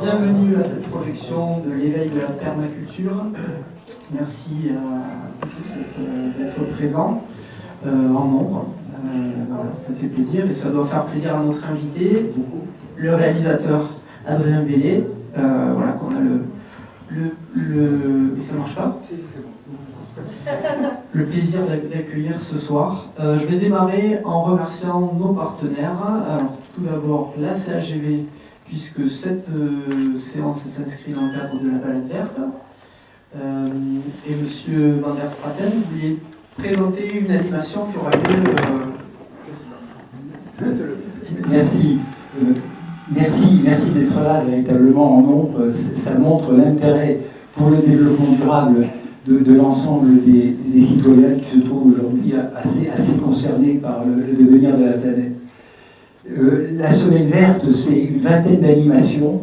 Bienvenue à cette projection de l'éveil de la permaculture. Merci à tous d'être présents en nombre. Voilà, ça fait plaisir et ça doit faire plaisir à notre invité, le réalisateur Adrien Bellet. Voilà, qu'on a ça marche pas ? Le plaisir d'accueillir ce soir. Je vais démarrer en remerciant nos partenaires. Alors, tout d'abord, la CHGV, puisque cette séance s'inscrit dans le cadre de la balade verte. Et M. Van der Straten, vous vouliez présenter une animation qui aura lieu. Merci d'être là véritablement en nombre. Ça montre l'intérêt pour le développement durable de l'ensemble des citoyens qui se trouvent aujourd'hui assez concernés par le devenir de la planète. La semaine verte, c'est une vingtaine d'animations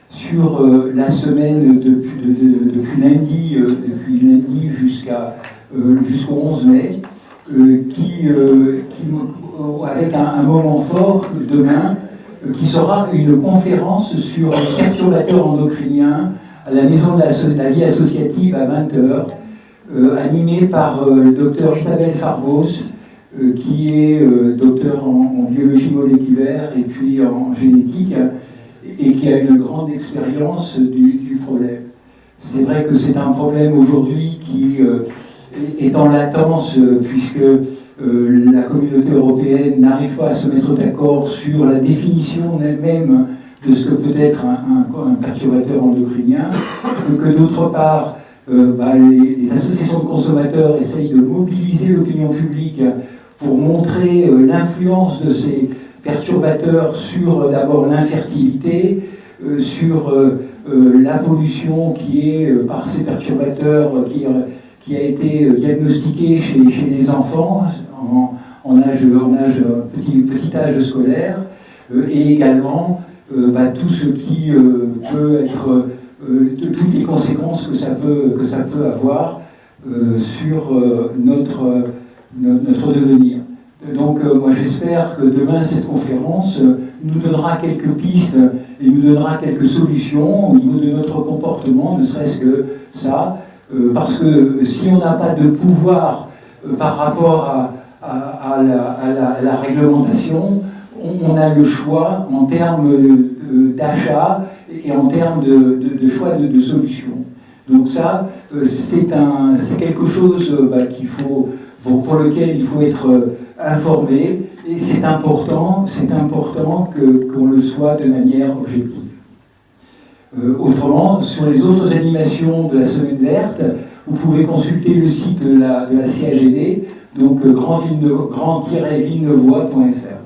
sur la semaine depuis lundi jusqu'au 11 mai, avec un moment fort demain, qui sera une conférence sur les perturbateurs endocriniens à la Maison de la Vie Associative à 20h, animée par le docteur Isabelle Farbos, qui est docteur en biologie moléculaire et puis en génétique, et qui a une grande expérience du problème. C'est vrai que c'est un problème aujourd'hui qui est en latence, puisque la communauté européenne n'arrive pas à se mettre d'accord sur la définition elle-même de ce que peut être un perturbateur endocrinien, que d'autre part, les associations de consommateurs essayent de mobiliser l'opinion publique pour montrer l'influence de ces perturbateurs sur d'abord l'infertilité, sur la pollution qui est par ces perturbateurs qui a été diagnostiquée chez les enfants en petit âge scolaire, et également tout ce qui peut être toutes les conséquences que ça peut avoir sur notre devenir. Donc moi j'espère que demain cette conférence nous donnera quelques pistes et nous donnera quelques solutions au niveau de notre comportement, ne serait-ce que ça, parce que si on n'a pas de pouvoir par rapport à la réglementation, on a le choix en termes d'achat et en termes de choix de solutions. Donc ça, c'est quelque chose pour lequel il faut être informé, et c'est important qu'on le soit de manière objective. Autrement, sur les autres animations de la semaine verte, vous pouvez consulter le site de la CAGD, donc grand-villeneuvois.fr.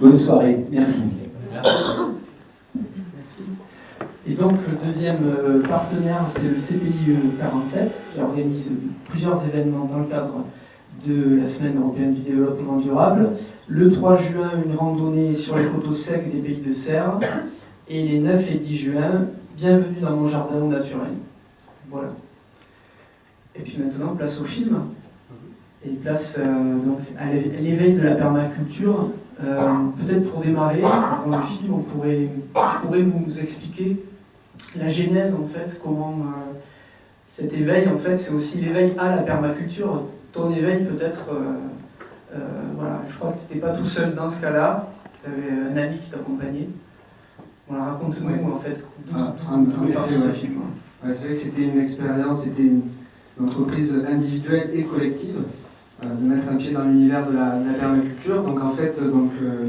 Bonne soirée, merci. Merci. Et donc le deuxième partenaire, c'est le CPIE 47, qui organise plusieurs événements dans le cadre de la Semaine européenne du développement durable. Le 3 juin, une randonnée sur les coteaux secs des pays de Serre. Et les 9 et 10 juin, bienvenue dans mon jardin naturel. Voilà. Et puis maintenant, place au film. Et place donc à l'éveil de la permaculture. Peut-être pour démarrer, dans le film, tu pourrais nous expliquer la genèse, en fait, comment cet éveil, en fait, c'est aussi l'éveil à la permaculture. Ton éveil, peut-être, voilà, je crois que tu n'étais pas tout seul dans ce cas-là, tu avais un ami qui t'accompagnait. Voilà, raconte-nous en fait En d'où est parti effet, ce ouais. film. Ouais, c'est vrai que c'était une expérience, c'était une entreprise individuelle et collective, de mettre un pied dans l'univers de la permaculture. Donc en fait,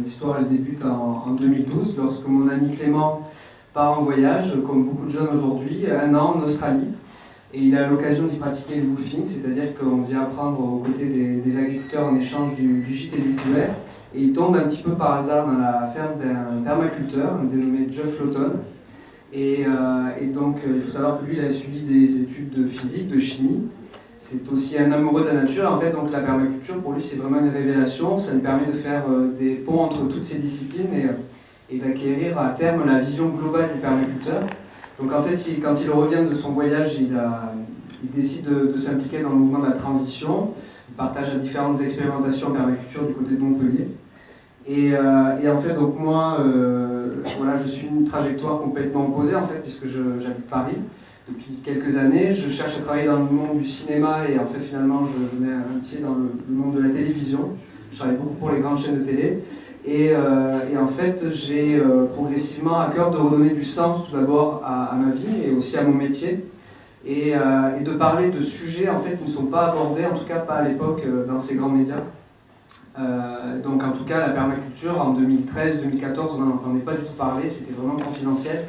l'histoire elle débute en 2012, lorsque mon ami Clément part en voyage, comme beaucoup de jeunes aujourd'hui, 1 an en Australie. Et il a l'occasion d'y pratiquer le woofing, c'est-à-dire qu'on vient apprendre aux côtés des agriculteurs en échange du gîte et du couvert. Et il tombe un petit peu par hasard dans la ferme d'un permaculteur dénommé Geoff Lawton. Et donc, il faut savoir que lui, il a suivi des études de physique, de chimie. C'est aussi un amoureux de la nature. En fait, donc la permaculture, pour lui, c'est vraiment une révélation. Ça lui permet de faire des ponts entre toutes ces disciplines et d'acquérir à terme la vision globale du permaculteur. Donc en fait, quand il revient de son voyage, il décide de s'impliquer dans le mouvement de la transition. Il partage différentes expérimentations en permaculture du côté de Montpellier. Et en fait, donc moi, voilà, je suis une trajectoire complètement opposée en fait, puisque j'habite Paris depuis quelques années. Je cherche à travailler dans le monde du cinéma et en fait, finalement, je mets un pied dans le monde de la télévision. Je travaille beaucoup pour les grandes chaînes de télé. Et en fait, j'ai progressivement à cœur de redonner du sens tout d'abord à ma vie et aussi à mon métier. Et de parler de sujets en fait, qui ne sont pas abordés, en tout cas pas à l'époque, dans ces grands médias. Donc en tout cas la permaculture en 2013-2014 on n'en entendait pas du tout parler, c'était vraiment confidentiel.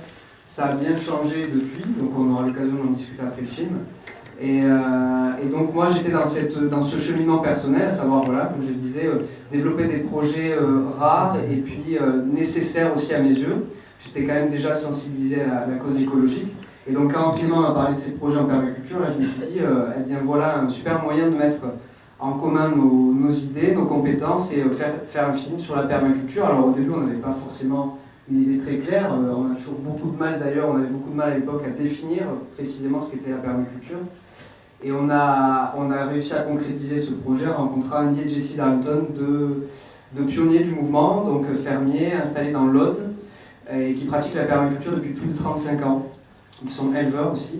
Ça a bien changé depuis, donc on aura l'occasion d'en discuter après le film. Et donc moi j'étais dans ce cheminement personnel, à savoir voilà, comme je le disais, développer des projets rares et puis nécessaires aussi à mes yeux. J'étais quand même déjà sensibilisé à la cause écologique. Et donc quand Clément m'a parlé de ses projets en permaculture, là, je me suis dit, eh bien voilà un super moyen de mettre en commun nos idées, nos compétences et faire un film sur la permaculture. Alors au début on n'avait pas forcément une idée très claire, on a toujours beaucoup de mal d'ailleurs, on avait beaucoup de mal à l'époque à définir précisément ce qu'était la permaculture. Et on a réussi à concrétiser ce projet en rencontrant Andy et Jessie Darlington, deux pionniers du mouvement, donc fermiers installés dans l'Aude et qui pratiquent la permaculture depuis plus de 35 ans. Ils sont éleveurs aussi.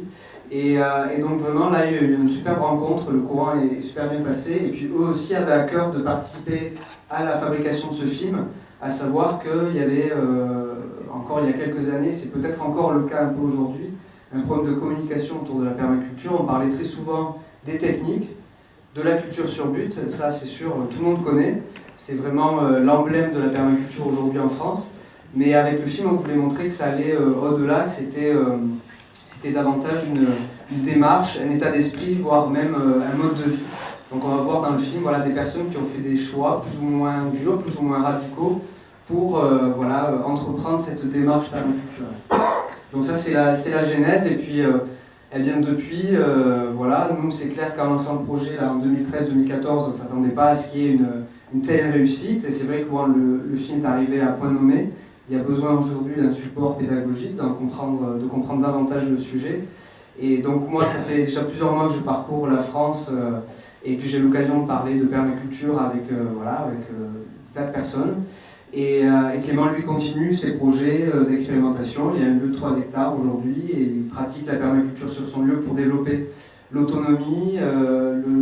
Et donc vraiment là il y a eu une superbe rencontre, le courant est super bien passé et puis eux aussi avaient à cœur de participer à la fabrication de ce film, à savoir qu'il y avait encore il y a quelques années, c'est peut-être encore le cas un peu aujourd'hui, un problème de communication autour de la permaculture. On parlait très souvent des techniques, de la culture sur but, ça c'est sûr tout le monde connaît, c'est vraiment l'emblème de la permaculture aujourd'hui en France, mais avec le film on voulait montrer que ça allait au-delà, que c'était davantage une démarche, un état d'esprit, voire même un mode de vie. Donc on va voir dans le film voilà, des personnes qui ont fait des choix plus ou moins durs, plus ou moins radicaux pour entreprendre cette démarche permaculturelle. Donc ça c'est la genèse et puis eh bien depuis, voilà, nous c'est clair qu'en lançant le projet là, en 2013-2014, on ne s'attendait pas à ce qu'il y ait une telle réussite et c'est vrai que quand le film est arrivé à point nommé, il y a besoin aujourd'hui d'un support pédagogique, de comprendre davantage le sujet. Et donc moi, ça fait déjà plusieurs mois que je parcours la France et que j'ai l'occasion de parler de permaculture avec des tas de personnes. Et Clément, lui, continue ses projets d'expérimentation. Il a un lieu de 3 hectares aujourd'hui et il pratique la permaculture sur son lieu pour développer l'autonomie,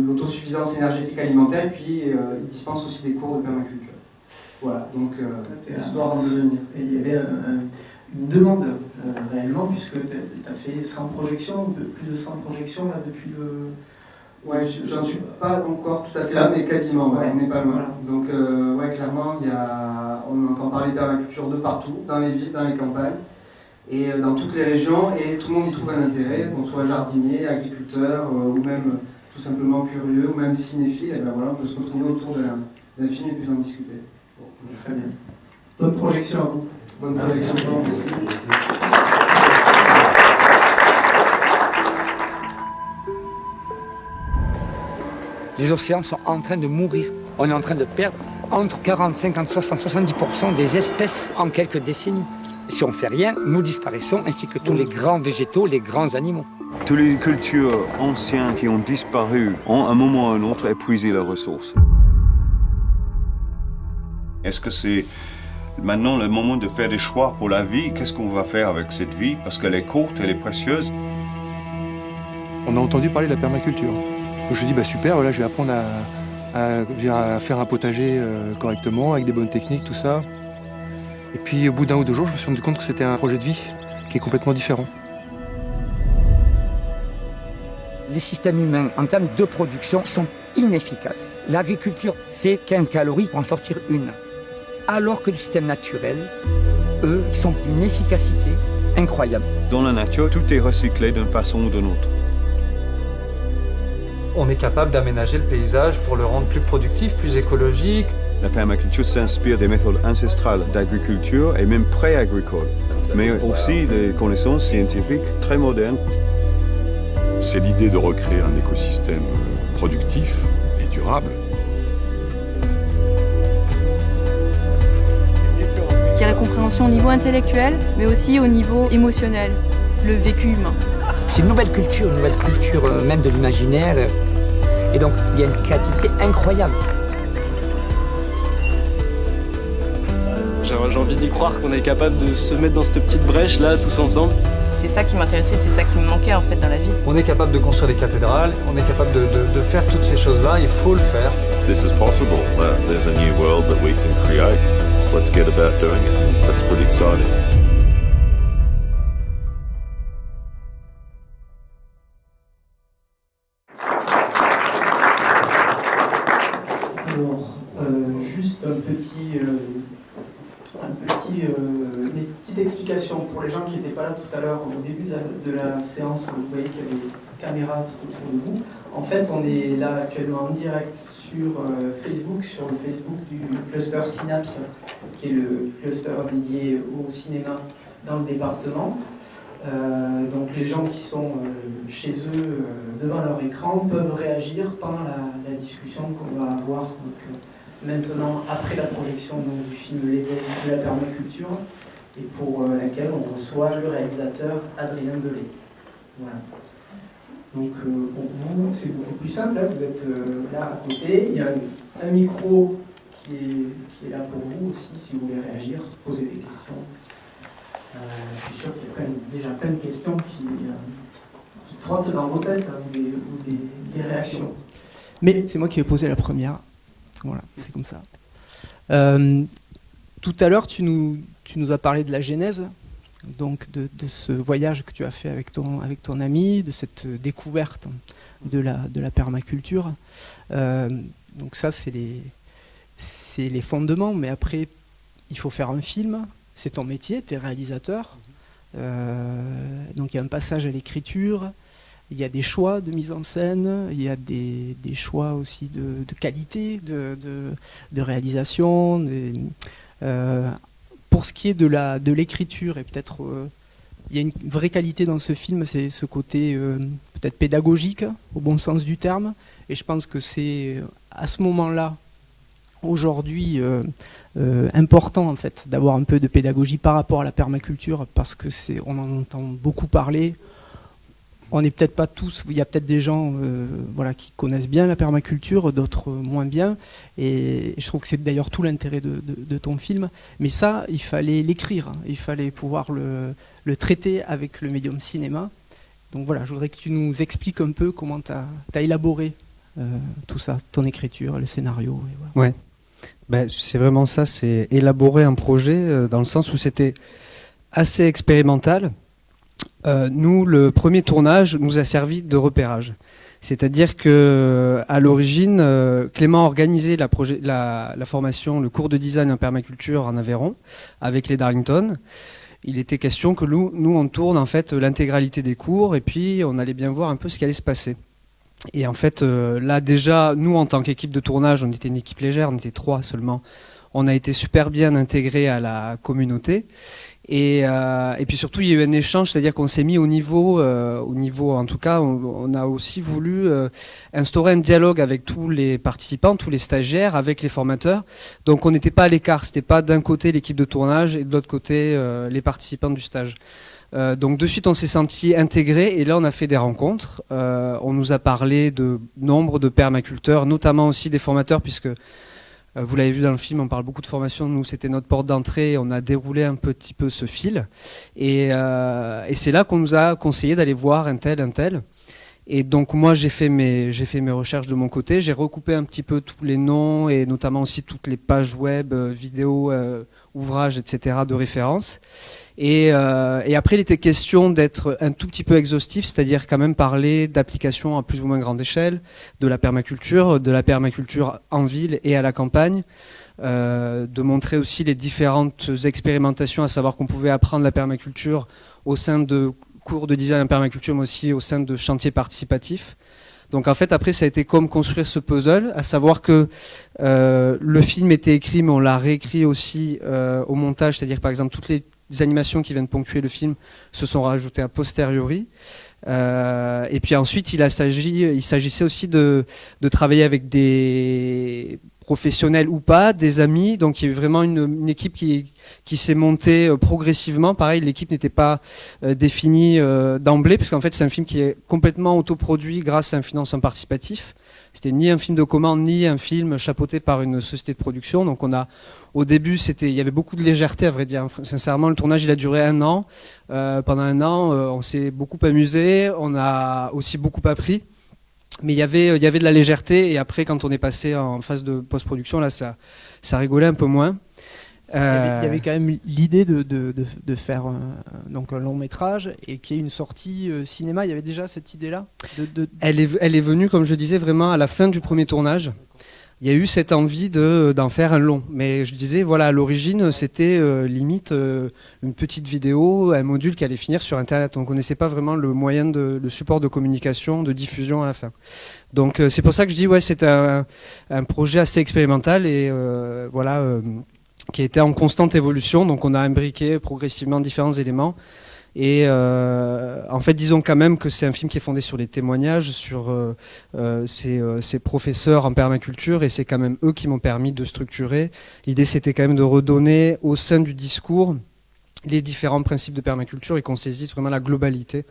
l'autosuffisance énergétique alimentaire et puis il dispense aussi des cours de permaculture. Voilà, donc l'histoire de devenir. Et il y avait une demande réellement, puisque tu as fait 100 projections, plus de 100 projections là, depuis le... Ouais, j'en suis pas encore tout à fait là, mais quasiment, ouais, on n'est pas loin. Voilà. Donc, ouais, clairement, on entend parler de permaculture de partout, dans les villes, dans les campagnes, et dans toutes les régions, et tout le monde y trouve un intérêt, qu'on soit jardinier, agriculteur, ou même tout simplement curieux, ou même cinéphile, et ben voilà, on peut se retrouver autour d'un film et puis en discuter. Très bien. Bonne projection à vous. Bonne projection. Merci. Les océans sont en train de mourir. On est en train de perdre entre 40, 50, 60, 70% des espèces en quelques décennies. Si on ne fait rien, nous disparaissons, ainsi que tous les grands végétaux, les grands animaux. Toutes les cultures anciennes qui ont disparu ont à un moment ou à un autre épuisé leurs ressources. Est-ce que c'est maintenant le moment de faire des choix pour la vie? Qu'est-ce qu'on va faire avec cette vie? Parce qu'elle est courte, elle est précieuse. On a entendu parler de la permaculture. Donc je me dis, bah super, voilà, je vais apprendre à faire un potager correctement, avec des bonnes techniques, tout ça. Et puis au bout d'un ou deux jours, je me suis rendu compte que c'était un projet de vie qui est complètement différent. Les systèmes humains, en termes de production, sont inefficaces. L'agriculture, c'est 15 calories pour en sortir une. Alors que les systèmes naturels, eux, sont d'une efficacité incroyable. Dans la nature, tout est recyclé d'une façon ou d'une autre. On est capable d'aménager le paysage pour le rendre plus productif, plus écologique. La permaculture s'inspire des méthodes ancestrales d'agriculture et même pré-agricole, mais aussi des connaissances scientifiques très modernes. C'est l'idée de recréer un écosystème productif et durable. Il y a la compréhension au niveau intellectuel, mais aussi au niveau émotionnel, le vécu humain. C'est une nouvelle culture même de l'imaginaire. Et donc, il y a une créativité incroyable. J'ai envie d'y croire qu'on est capable de se mettre dans cette petite brèche là, tous ensemble. C'est ça qui m'intéressait, c'est ça qui me manquait en fait dans la vie. On est capable de construire des cathédrales, on est capable de faire toutes ces choses-là, il faut le faire. This is possible. There's a new world that we can create. Let's get about doing it. That's pretty exciting. Alors, juste une petite explication pour les gens qui n'étaient pas là tout à l'heure au début de la séance. Vous voyez qu'il y a des caméras tout autour de vous. En fait, on est là actuellement en direct sur Facebook, sur le Facebook du cluster Synapse, qui est le cluster dédié au cinéma dans le département. Donc les gens qui sont chez eux devant leur écran peuvent réagir pendant la discussion qu'on va avoir maintenant après la projection du film Les Dés de la permaculture, et pour laquelle on reçoit le réalisateur Adrien Delay. Voilà. Donc pour vous, c'est beaucoup plus simple, là, vous êtes là à côté, il y a un micro qui est là pour vous aussi, si vous voulez réagir, poser des questions. Je suis sûr qu'il y a déjà plein de questions qui trottent dans vos têtes, hein, ou des réactions. Mais c'est moi qui vais poser la première. Voilà, c'est comme ça. Tout à l'heure, tu nous as parlé de la genèse, donc de ce voyage que tu as fait avec ton ami, de cette découverte de la permaculture. Donc ça, c'est les fondements, mais après, il faut faire un film. C'est ton métier, tu es réalisateur. Donc il y a un passage à l'écriture, il y a des choix de mise en scène, il y a des choix aussi de qualité, de réalisation. Pour ce qui est de l'écriture, et peut-être il y a une vraie qualité dans ce film, c'est ce côté peut-être pédagogique, au bon sens du terme. Et je pense que c'est à ce moment-là, aujourd'hui, important en fait d'avoir un peu de pédagogie par rapport à la permaculture, parce que on en entend beaucoup parler. On n'est peut-être pas tous, il y a peut-être des gens qui connaissent bien la permaculture, d'autres moins bien, et je trouve que c'est d'ailleurs tout l'intérêt de ton film. Mais ça, il fallait l'écrire, hein. Il fallait pouvoir le traiter avec le médium cinéma. Donc voilà, je voudrais que tu nous expliques un peu comment tu as élaboré tout ça, ton écriture, le scénario. Et voilà. Ouais. Ben, c'est vraiment ça, c'est élaborer un projet dans le sens où c'était assez expérimental. Nous, le premier tournage nous a servi de repérage. C'est-à-dire qu'à l'origine, Clément a organisé la formation, le cours de design en permaculture en Aveyron avec les Darlington. Il était question que nous on tourne en fait l'intégralité des cours et puis on allait bien voir un peu ce qui allait se passer. Et en fait, là déjà, nous en tant qu'équipe de tournage, on était une équipe légère, on était 3 seulement. On a été super bien intégrés à la communauté. Et puis surtout, il y a eu un échange, c'est-à-dire qu'on s'est mis au niveau, en tout cas, on a aussi voulu instaurer un dialogue avec tous les participants, tous les stagiaires, avec les formateurs. Donc on n'était pas à l'écart, c'était pas d'un côté l'équipe de tournage et de l'autre côté les participants du stage. Donc de suite, on s'est senti intégrés et là, on a fait des rencontres. On nous a parlé de nombre de permaculteurs, notamment aussi des formateurs, puisque vous l'avez vu dans le film, on parle beaucoup de formation. Nous, c'était notre porte d'entrée. On a déroulé un petit peu ce fil. Et c'est là qu'on nous a conseillé d'aller voir un tel. Et donc moi j'ai fait mes recherches de mon côté, j'ai recoupé un petit peu tous les noms et notamment aussi toutes les pages web, vidéos, ouvrages, etc. de référence. Et après il était question d'être un tout petit peu exhaustif, c'est-à-dire quand même parler d'applications à plus ou moins grande échelle, de la permaculture en ville et à la campagne, de montrer aussi les différentes expérimentations, à savoir qu'on pouvait apprendre la permaculture au sein de cours de design en permaculture, mais aussi au sein de chantiers participatifs. Donc en fait, après, ça a été comme construire ce puzzle, à savoir que le film était écrit, mais on l'a réécrit aussi au montage, c'est-à-dire par exemple toutes les animations qui viennent ponctuer le film se sont rajoutées a posteriori. Et puis ensuite, il s'agissait aussi de travailler avec des professionnels ou pas, des amis. Donc il y a eu vraiment une équipe qui s'est montée progressivement. Pareil, l'équipe n'était pas définie d'emblée, puisqu'en fait c'est un film qui est complètement autoproduit grâce à un financement participatif. C'était ni un film de commande, ni un film chapeauté par une société de production. Donc au début, il y avait beaucoup de légèreté, à vrai dire. Sincèrement, le tournage, il a duré 1 an. Pendant 1 an, on s'est beaucoup amusé, on a aussi beaucoup appris. Mais il y avait de la légèreté, et après, quand on est passé en phase de post-production, là, ça rigolait un peu moins. Il y avait quand même l'idée de faire donc un long métrage et qu'il y ait une sortie cinéma. Il y avait déjà cette idée-là Elle est venue, comme je disais, vraiment à la fin du premier tournage. Il y a eu cette envie d'en faire un long. Mais je disais, voilà, à l'origine, c'était limite une petite vidéo, un module qui allait finir sur Internet. On ne connaissait pas vraiment le support de communication, de diffusion à la fin. Donc c'est pour ça que je dis, ouais, c'est un projet assez expérimental et qui a été en constante évolution. Donc on a imbriqué progressivement différents éléments. Et en fait, disons quand même que c'est un film qui est fondé sur les témoignages, sur ces professeurs en permaculture, et c'est quand même eux qui m'ont permis de structurer. L'idée, c'était quand même de redonner au sein du discours les différents principes de permaculture et qu'on saisisse vraiment la globalité.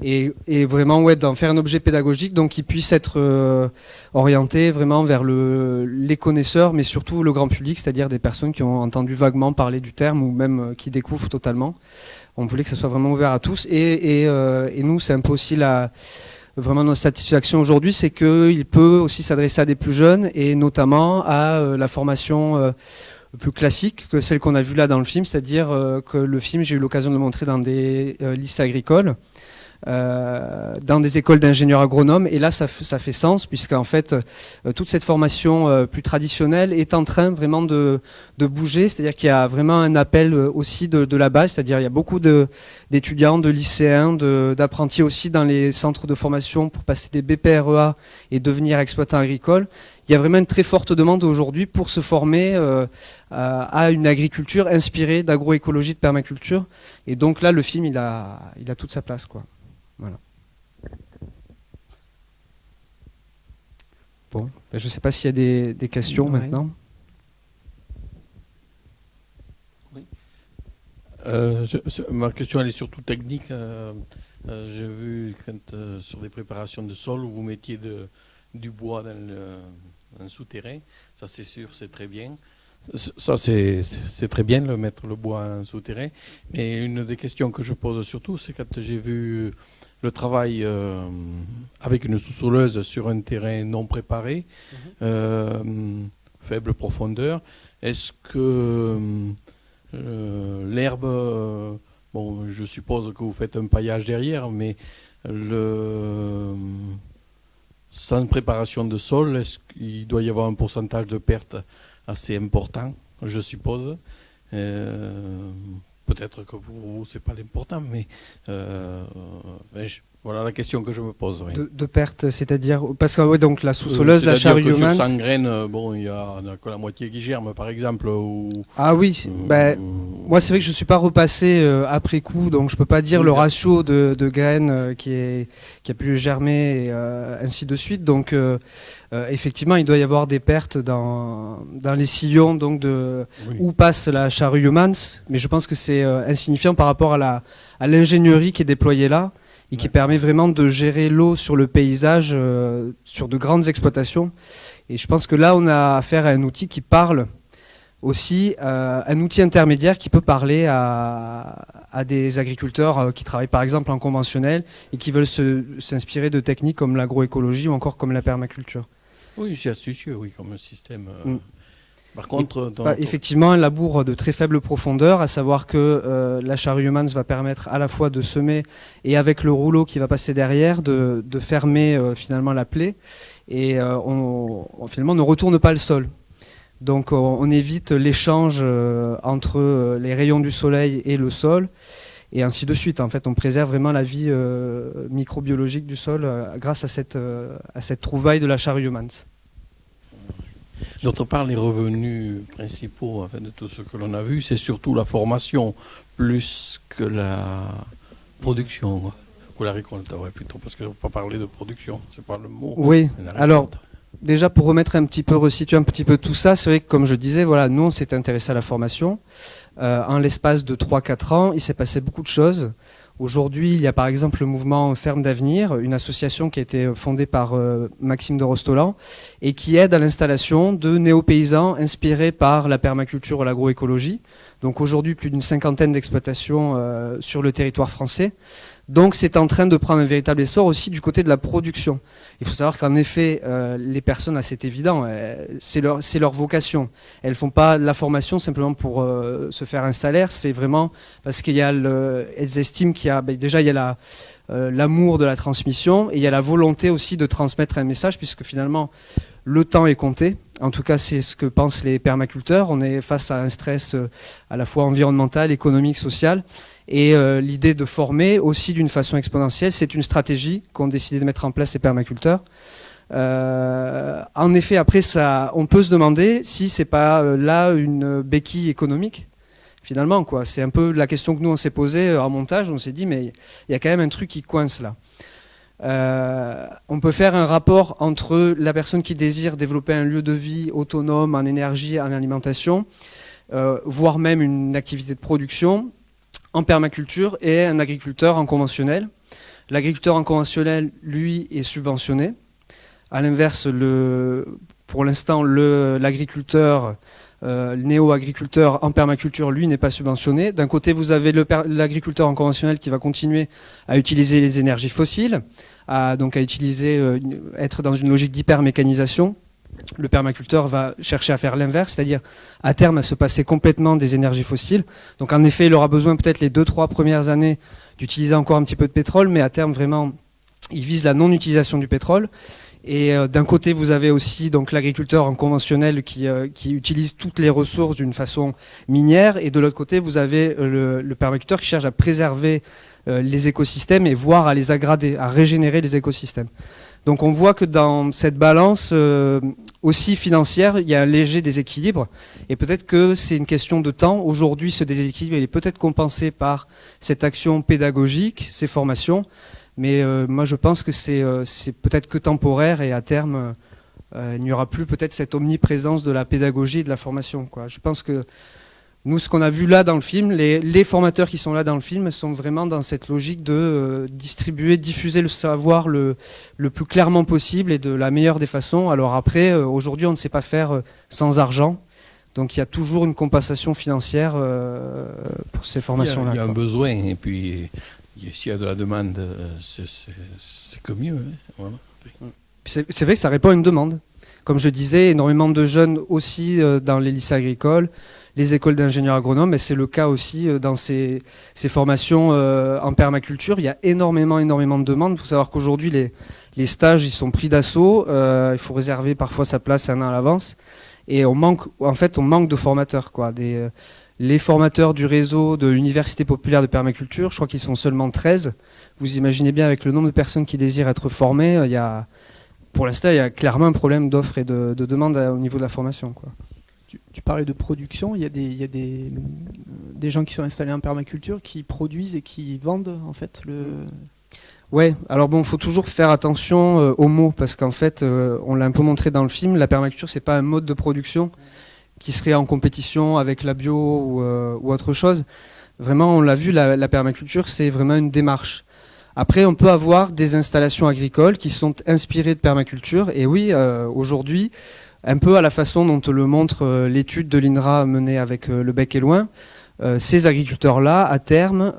Et vraiment, ouais, d'en faire un objet pédagogique, donc qui puisse être orienté vraiment vers les connaisseurs, mais surtout le grand public, c'est-à-dire des personnes qui ont entendu vaguement parler du terme ou même qui découvrent totalement. On voulait que ça soit vraiment ouvert à tous. Et nous, c'est un peu aussi vraiment notre satisfaction aujourd'hui, c'est qu'il peut aussi s'adresser à des plus jeunes et notamment à la formation plus classique que celle qu'on a vue là dans le film, c'est-à-dire que le film, j'ai eu l'occasion de le montrer dans des lycées agricoles, dans des écoles d'ingénieurs agronomes, et là ça fait sens puisqu'en fait toute cette formation plus traditionnelle est en train vraiment de bouger, c'est-à-dire qu'il y a vraiment un appel aussi de la base, c'est-à-dire il y a beaucoup d'étudiants, de lycéens, d'apprentis aussi dans les centres de formation pour passer des BPREA et devenir exploitants agricoles. Il y a vraiment une très forte demande aujourd'hui pour se former à une agriculture inspirée d'agroécologie, de permaculture, et donc là le film il a toute sa place, quoi. Voilà. Bon, ben je ne sais pas s'il y a des questions maintenant. Oui. Ma question elle est surtout technique. J'ai vu sur des préparations de sol où vous mettiez du bois dans un souterrain. Ça c'est sûr, c'est très bien. Ça c'est très bien de mettre le bois en souterrain. Mais une des questions que je pose surtout, c'est quand j'ai vu le travail avec une sous-soleuse sur un terrain non préparé, faible profondeur, est-ce que l'herbe, bon, je suppose que vous faites un paillage derrière, mais sans préparation de sol, est-ce qu'il doit y avoir un pourcentage de perte assez important, je suppose. Peut-être que pour vous, ce n'est pas l'important, mais voilà la question que je me pose. Oui. De perte, c'est-à-dire, parce que ouais, donc la sous-soleuse, la charrue humaine. Sur 100 graines, bon, il n'y a que la moitié qui germe, par exemple. Ah oui, moi c'est vrai que je ne suis pas repassé après coup, donc je ne peux pas dire le ratio de graines qui a pu germer, et ainsi de suite. Donc effectivement, il doit y avoir des pertes dans les sillons donc où passe la charrue humans, mais je pense que c'est insignifiant par rapport à l'ingénierie qui est déployée là et qui permet vraiment de gérer l'eau sur le paysage, sur de grandes exploitations. Et je pense que là, on a affaire à un outil qui parle aussi un outil intermédiaire qui peut parler à des agriculteurs qui travaillent par exemple en conventionnel et qui veulent s'inspirer de techniques comme l'agroécologie ou encore comme la permaculture. Oui, c'est astucieux, oui, comme un système. Par contre, effectivement, un labour de très faible profondeur, à savoir que la charrue Humans va permettre à la fois de semer et avec le rouleau qui va passer derrière, de fermer finalement la plaie et finalement on ne retourne pas le sol. Donc on évite l'échange entre les rayons du soleil et le sol et ainsi de suite. En fait, on préserve vraiment la vie microbiologique du sol grâce à cette trouvaille de la charrue Humans. D'autre part, les revenus principaux en fait, de tout ce que l'on a vu, c'est surtout la formation, plus que la production, ou la récolte, ouais, plutôt, parce que je ne veux pas parler de production, c'est pas le mot. Oui, alors, déjà pour resituer un petit peu tout ça, c'est vrai que comme je disais, voilà, nous on s'est intéressé à la formation. En l'espace de 3-4 ans, il s'est passé beaucoup de choses. Aujourd'hui, il y a par exemple le mouvement Ferme d'Avenir, une association qui a été fondée par Maxime de Rostolan et qui aide à l'installation de néo-paysans inspirés par la permaculture et l'agroécologie. Donc aujourd'hui, plus d'une 50aine d'exploitations sur le territoire français. Donc c'est en train de prendre un véritable essor aussi du côté de la production. Il faut savoir qu'en effet, les personnes, là c'est évident, c'est leur vocation. Elles ne font pas la formation simplement pour se faire un salaire, c'est vraiment parce qu'elles estiment qu'il y a, déjà il y a l'amour de la transmission et il y a la volonté aussi de transmettre un message puisque finalement le temps est compté. En tout cas, c'est ce que pensent les permaculteurs. On est face à un stress à la fois environnemental, économique, social. Et l'idée de former aussi d'une façon exponentielle, c'est une stratégie qu'ont décidé de mettre en place les permaculteurs. En effet, après, on peut se demander si c'est pas là une béquille économique, finalement, quoi. C'est un peu la question que nous, on s'est posée en montage. On s'est dit, mais il y a quand même un truc qui coince là. On peut faire un rapport entre la personne qui désire développer un lieu de vie autonome en énergie, en alimentation, voire même une activité de production, en permaculture et un agriculteur en conventionnel. L'agriculteur en conventionnel, lui, est subventionné. À l'inverse, pour l'instant, l'agriculteur, le néo-agriculteur en permaculture, lui, n'est pas subventionné. D'un côté, vous avez l'agriculteur en conventionnel qui va continuer à utiliser les énergies fossiles, donc à être dans une logique d'hypermécanisation. Le permaculteur va chercher à faire l'inverse, c'est-à-dire à terme à se passer complètement des énergies fossiles. Donc en effet, il aura besoin peut-être les 2-3 premières années d'utiliser encore un petit peu de pétrole, mais à terme vraiment, il vise la non-utilisation du pétrole. Et d'un côté, vous avez aussi donc l'agriculteur en conventionnel qui utilise toutes les ressources d'une façon minière, et de l'autre côté, vous avez le permaculteur qui cherche à préserver les écosystèmes et voire à les aggrader, à régénérer les écosystèmes. Donc on voit que dans cette balance aussi financière, il y a un léger déséquilibre et peut-être que c'est une question de temps. Aujourd'hui, ce déséquilibre il est peut-être compensé par cette action pédagogique, ces formations, mais moi je pense que c'est peut-être que temporaire et à terme, il n'y aura plus peut-être cette omniprésence de la pédagogie et de la formation, quoi. Je pense que nous, ce qu'on a vu là dans le film, les formateurs qui sont là dans le film sont vraiment dans cette logique de distribuer, diffuser le savoir le plus clairement possible et de la meilleure des façons. Alors après, aujourd'hui, on ne sait pas faire sans argent. Donc il y a toujours une compensation financière pour ces formations-là. Il y a un besoin et puis s'il y a de la demande, c'est que mieux. Hein. Voilà. C'est vrai que ça répond à une demande. Comme je disais, énormément de jeunes aussi dans les lycées agricoles, les écoles d'ingénieurs agronomes, et c'est le cas aussi dans ces formations en permaculture. Il y a énormément de demandes. Il faut savoir qu'aujourd'hui, les stages ils sont pris d'assaut. Il faut réserver parfois sa place 1 an à l'avance. Et on manque de formateurs, quoi. Les formateurs du réseau de l'Université populaire de permaculture, je crois qu'ils sont seulement 13. Vous imaginez bien avec le nombre de personnes qui désirent être formées, pour l'instant, il y a clairement un problème d'offre et de demande au niveau de la formation, quoi. Tu parlais de production, il y a des gens qui sont installés en permaculture qui produisent et qui vendent en fait Ouais, alors bon, il faut toujours faire attention aux mots parce qu'en fait, on l'a un peu montré dans le film, la permaculture c'est pas un mode de production qui serait en compétition avec la bio ou autre chose. Vraiment, on l'a vu, la permaculture c'est vraiment une démarche. Après, on peut avoir des installations agricoles qui sont inspirées de permaculture et oui, aujourd'hui, un peu à la façon dont le montre l'étude de l'INRA menée avec Le Bec et Loin. Ces agriculteurs-là, à terme,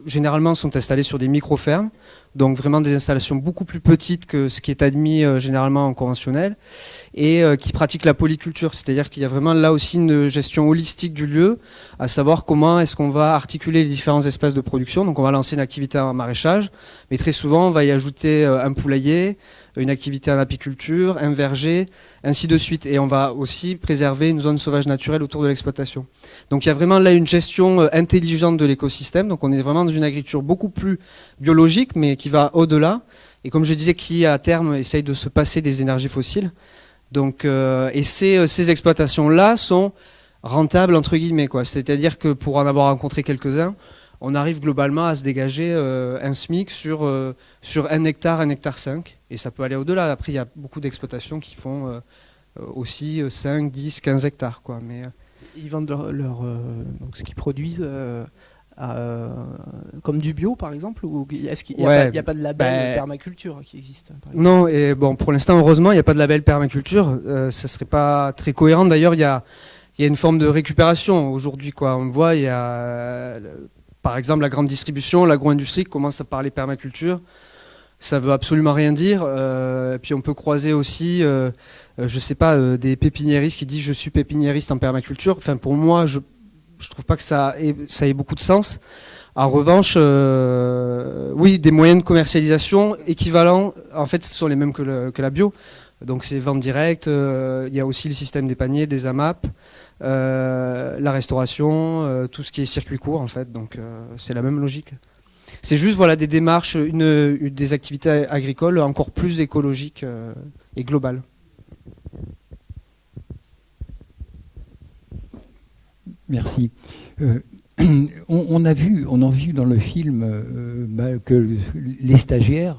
généralement sont installés sur des micro-fermes, donc vraiment des installations beaucoup plus petites que ce qui est admis généralement en conventionnel, et qui pratiquent la polyculture, c'est-à-dire qu'il y a vraiment là aussi une gestion holistique du lieu, à savoir comment est-ce qu'on va articuler les différents espaces de production. Donc on va lancer une activité en maraîchage, mais très souvent on va y ajouter un poulailler, une activité en apiculture, un verger, ainsi de suite. Et on va aussi préserver une zone sauvage naturelle autour de l'exploitation. Donc il y a vraiment là une gestion intelligente de l'écosystème. Donc on est vraiment dans une agriculture beaucoup plus biologique, mais qui va au-delà. Et comme je disais, qui à terme essaye de se passer des énergies fossiles. Donc, et ces exploitations-là sont rentables, entre guillemets, quoi. C'est-à-dire que pour en avoir rencontré quelques-uns, on arrive globalement à se dégager un SMIC sur 1 hectare, 1,5 hectare. Et ça peut aller au-delà. Après, il y a beaucoup d'exploitations qui font aussi 5, 10, 15 hectares. Quoi. Mais, ils vendent donc ce qu'ils produisent comme du bio, par exemple, ou est-ce qu'il n'y a pas de label permaculture qui existe, par exemple? Non, et bon, pour l'instant, heureusement, il n'y a pas de label permaculture. Ça ne serait pas très cohérent. D'ailleurs, il y a une forme de récupération aujourd'hui. Quoi. On le voit, il y a... Par exemple, la grande distribution, l'agro-industrie commence à parler permaculture. Ça ne veut absolument rien dire. Et puis on peut croiser aussi, je ne sais pas, des pépiniéristes qui disent « je suis pépiniériste en permaculture ». Enfin, pour moi, je ne trouve pas que ça ait beaucoup de sens. En revanche, oui, des moyens de commercialisation équivalents, en fait, ce sont les mêmes que la bio. Donc c'est vente directe, il y a aussi le système des paniers, des AMAP, la restauration, tout ce qui est circuit court en fait, donc c'est la même logique. C'est juste voilà, des démarches, des activités agricoles encore plus écologiques et globales. Merci. On a vu dans le film que les stagiaires,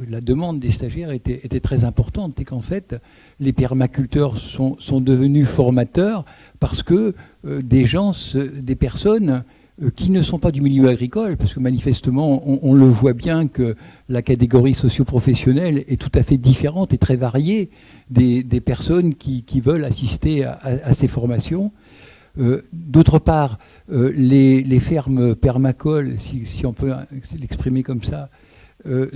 la demande des stagiaires était très importante et qu'en fait les permaculteurs sont devenus formateurs parce que des personnes qui ne sont pas du milieu agricole, parce que manifestement on le voit bien que la catégorie socio-professionnelle est tout à fait différente et très variée des personnes qui veulent assister à ces formations. D'autre part, les fermes permacoles, si on peut l'exprimer comme ça,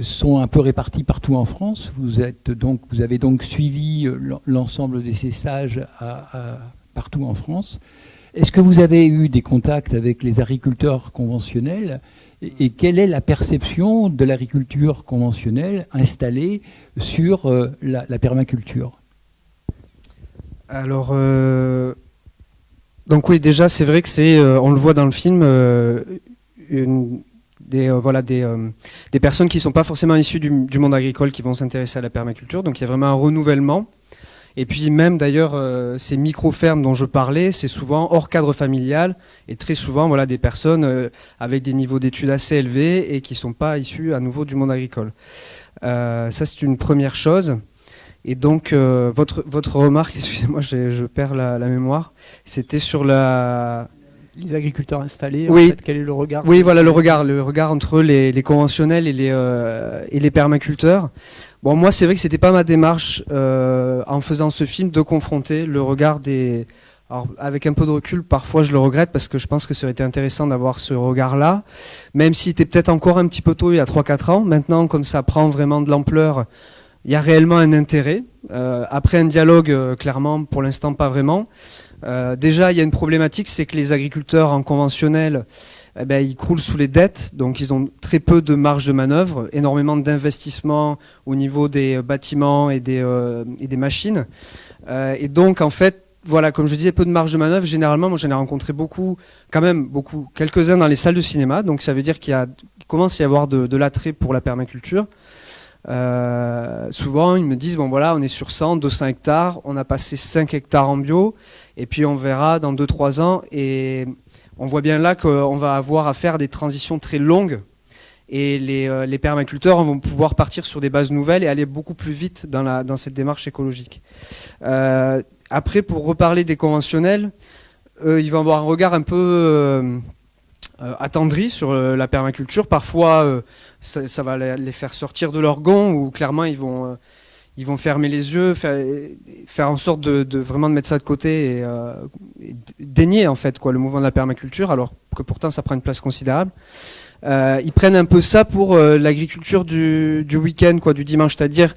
sont un peu réparties partout en France. Vous avez donc suivi l'ensemble de ces stages partout en France. Est-ce que vous avez eu des contacts avec les agriculteurs conventionnels et quelle est la perception de l'agriculture conventionnelle installée sur la permaculture? Alors... Donc oui, déjà, c'est vrai que on le voit dans le film, des personnes qui ne sont pas forcément issues du monde agricole qui vont s'intéresser à la permaculture. Donc il y a vraiment un renouvellement. Et puis même d'ailleurs, ces micro-fermes dont je parlais, c'est souvent hors cadre familial et très souvent voilà, des personnes avec des niveaux d'études assez élevés et qui ne sont pas issues à nouveau du monde agricole. Ça, c'est une première chose. Et donc, votre remarque, excusez-moi, je perds la mémoire, c'était sur les agriculteurs installés, oui. En fait, quel est le regard? Oui, voilà, le regard entre les conventionnels et les permaculteurs. Bon, moi, c'est vrai que c'était pas ma démarche, en faisant ce film, de confronter le regard des... Alors, avec un peu de recul, parfois je le regrette parce que je pense que ça aurait été intéressant d'avoir ce regard-là, même s'il était peut-être encore un petit peu tôt il y a 3-4 ans. Maintenant, comme ça prend vraiment de l'ampleur, il y a réellement un intérêt. Après un dialogue, clairement, pour l'instant, pas vraiment. Déjà, il y a une problématique, c'est que les agriculteurs en conventionnel, ils croulent sous les dettes, donc ils ont très peu de marge de manœuvre, énormément d'investissements au niveau des bâtiments et des machines. Et donc, en fait, voilà, comme je disais, peu de marge de manœuvre. Généralement, moi, j'en ai rencontré beaucoup, quelques-uns dans les salles de cinéma. Donc, ça veut dire qu'il commence à y avoir de l'attrait pour la permaculture. Souvent ils me disent bon voilà, on est sur 100, 200 hectares, on a passé 5 hectares en bio et puis on verra dans 2-3 ans, et on voit bien là qu'on va avoir à faire des transitions très longues et les permaculteurs vont pouvoir partir sur des bases nouvelles et aller beaucoup plus vite dans cette démarche écologique. Après, pour reparler des conventionnels, ils vont avoir un regard un peu attendri sur la permaculture. Parfois ça va les faire sortir de leur gond, ou clairement ils vont ils vont fermer les yeux, faire en sorte de vraiment de mettre ça de côté et dénier en fait quoi, le mouvement de la permaculture, alors que pourtant ça prend une place considérable. Ils prennent un peu ça pour l'agriculture du week-end, quoi, du dimanche, c'est-à-dire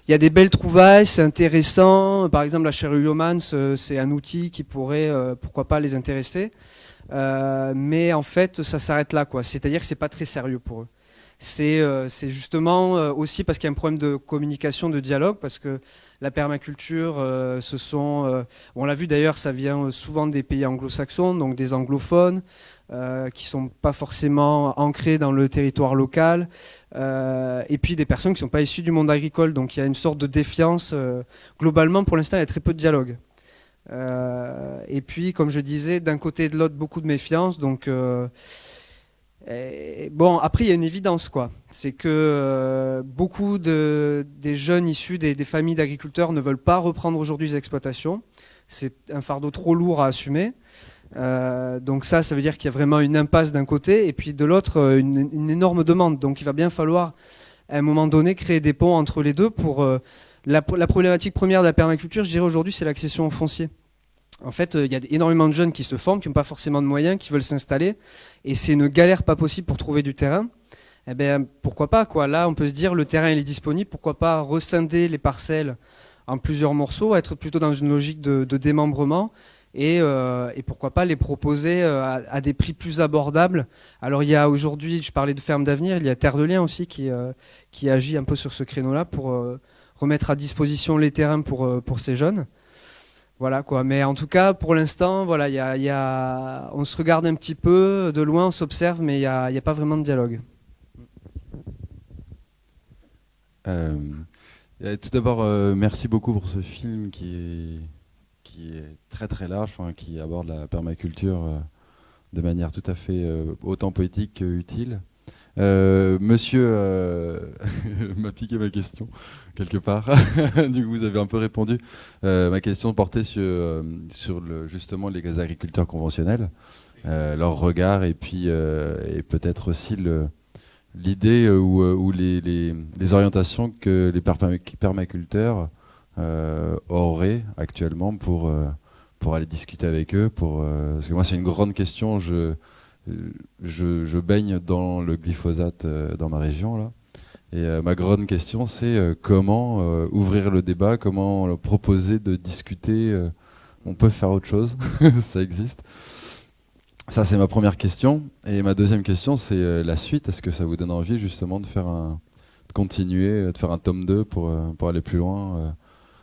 il y a des belles trouvailles, c'est intéressant. Par exemple, la Cheruliomans, c'est un outil qui pourrait, pourquoi pas, les intéresser. Mais en fait, ça s'arrête là, quoi. C'est-à-dire que c'est pas très sérieux pour eux. C'est justement aussi parce qu'il y a un problème de communication, de dialogue, parce que la permaculture, on l'a vu d'ailleurs, ça vient souvent des pays anglo-saxons, donc des anglophones, qui ne sont pas forcément ancrés dans le territoire local, et puis des personnes qui ne sont pas issues du monde agricole. Donc il y a une sorte de défiance. Globalement, pour l'instant, il y a très peu de dialogue. Et puis, comme je disais, d'un côté et de l'autre, beaucoup de méfiance. Donc, bon, après, il y a une évidence, quoi. C'est que beaucoup des jeunes issus des familles d'agriculteurs ne veulent pas reprendre aujourd'hui les exploitations. C'est un fardeau trop lourd à assumer. Donc ça veut dire qu'il y a vraiment une impasse d'un côté et puis de l'autre une énorme demande. Donc il va bien falloir à un moment donné créer des ponts entre les deux pour la problématique première de la permaculture, je dirais aujourd'hui, c'est l'accession au foncier. En fait, il y a énormément de jeunes qui se forment, qui n'ont pas forcément de moyens, qui veulent s'installer et c'est une galère pas possible pour trouver du terrain. Eh bien pourquoi pas quoi. Là on peut se dire le terrain il est disponible, pourquoi pas rescinder les parcelles en plusieurs morceaux, être plutôt dans une logique de démembrement. Et pourquoi pas les proposer à des prix plus abordables. Alors il y a aujourd'hui, je parlais de Ferme d'Avenir, il y a Terre de Liens aussi qui agit un peu sur ce créneau-là pour remettre à disposition les terrains pour ces jeunes. Voilà quoi. Mais en tout cas, pour l'instant, voilà, on se regarde un petit peu de loin, on s'observe, mais il n'y a pas vraiment de dialogue. Tout d'abord, merci beaucoup pour ce film qui est très très large, qui aborde la permaculture de manière tout à fait autant poétique qu'utile. Monsieur m'a piqué ma question, quelque part. Du coup, vous avez un peu répondu. Ma question portait sur justement les agriculteurs conventionnels, leur regard et puis et peut-être aussi l'idée ou les orientations que les permaculteurs auraient actuellement pour aller discuter avec eux. Parce que moi, c'est une grande question. Je baigne dans le glyphosate dans ma région, là. Et ma grande question, c'est comment ouvrir le débat, comment proposer de discuter. On peut faire autre chose, ça existe. Ça, c'est ma première question. Et ma deuxième question, c'est la suite. Est-ce que ça vous donne envie, justement, de continuer, de faire un tome 2 pour aller plus loin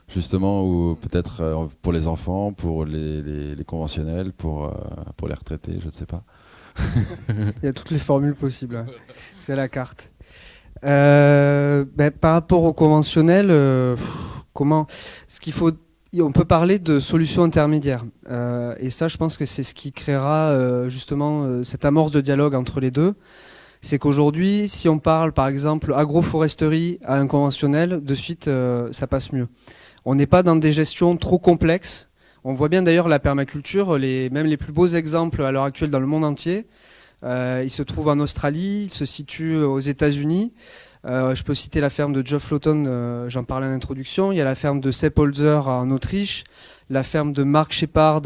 justement, ou peut-être pour les enfants, pour les conventionnels, pour les retraités, je ne sais pas. Il y a toutes les formules possibles. Hein. C'est la carte. Par rapport au conventionnel, on peut parler de solutions intermédiaires. Et ça, je pense que c'est ce qui créera justement cette amorce de dialogue entre les deux. C'est qu'aujourd'hui, si on parle par exemple agroforesterie à un conventionnel, de suite, ça passe mieux. On n'est pas dans des gestions trop complexes. On voit bien d'ailleurs la permaculture, même les plus beaux exemples à l'heure actuelle dans le monde entier. Ils se trouvent en Australie, ils se situent aux États-Unis. Je peux citer la ferme de Geoff Lawton, j'en parlais en introduction. Il y a la ferme de Sepp Holzer en Autriche, la ferme de Mark Shepard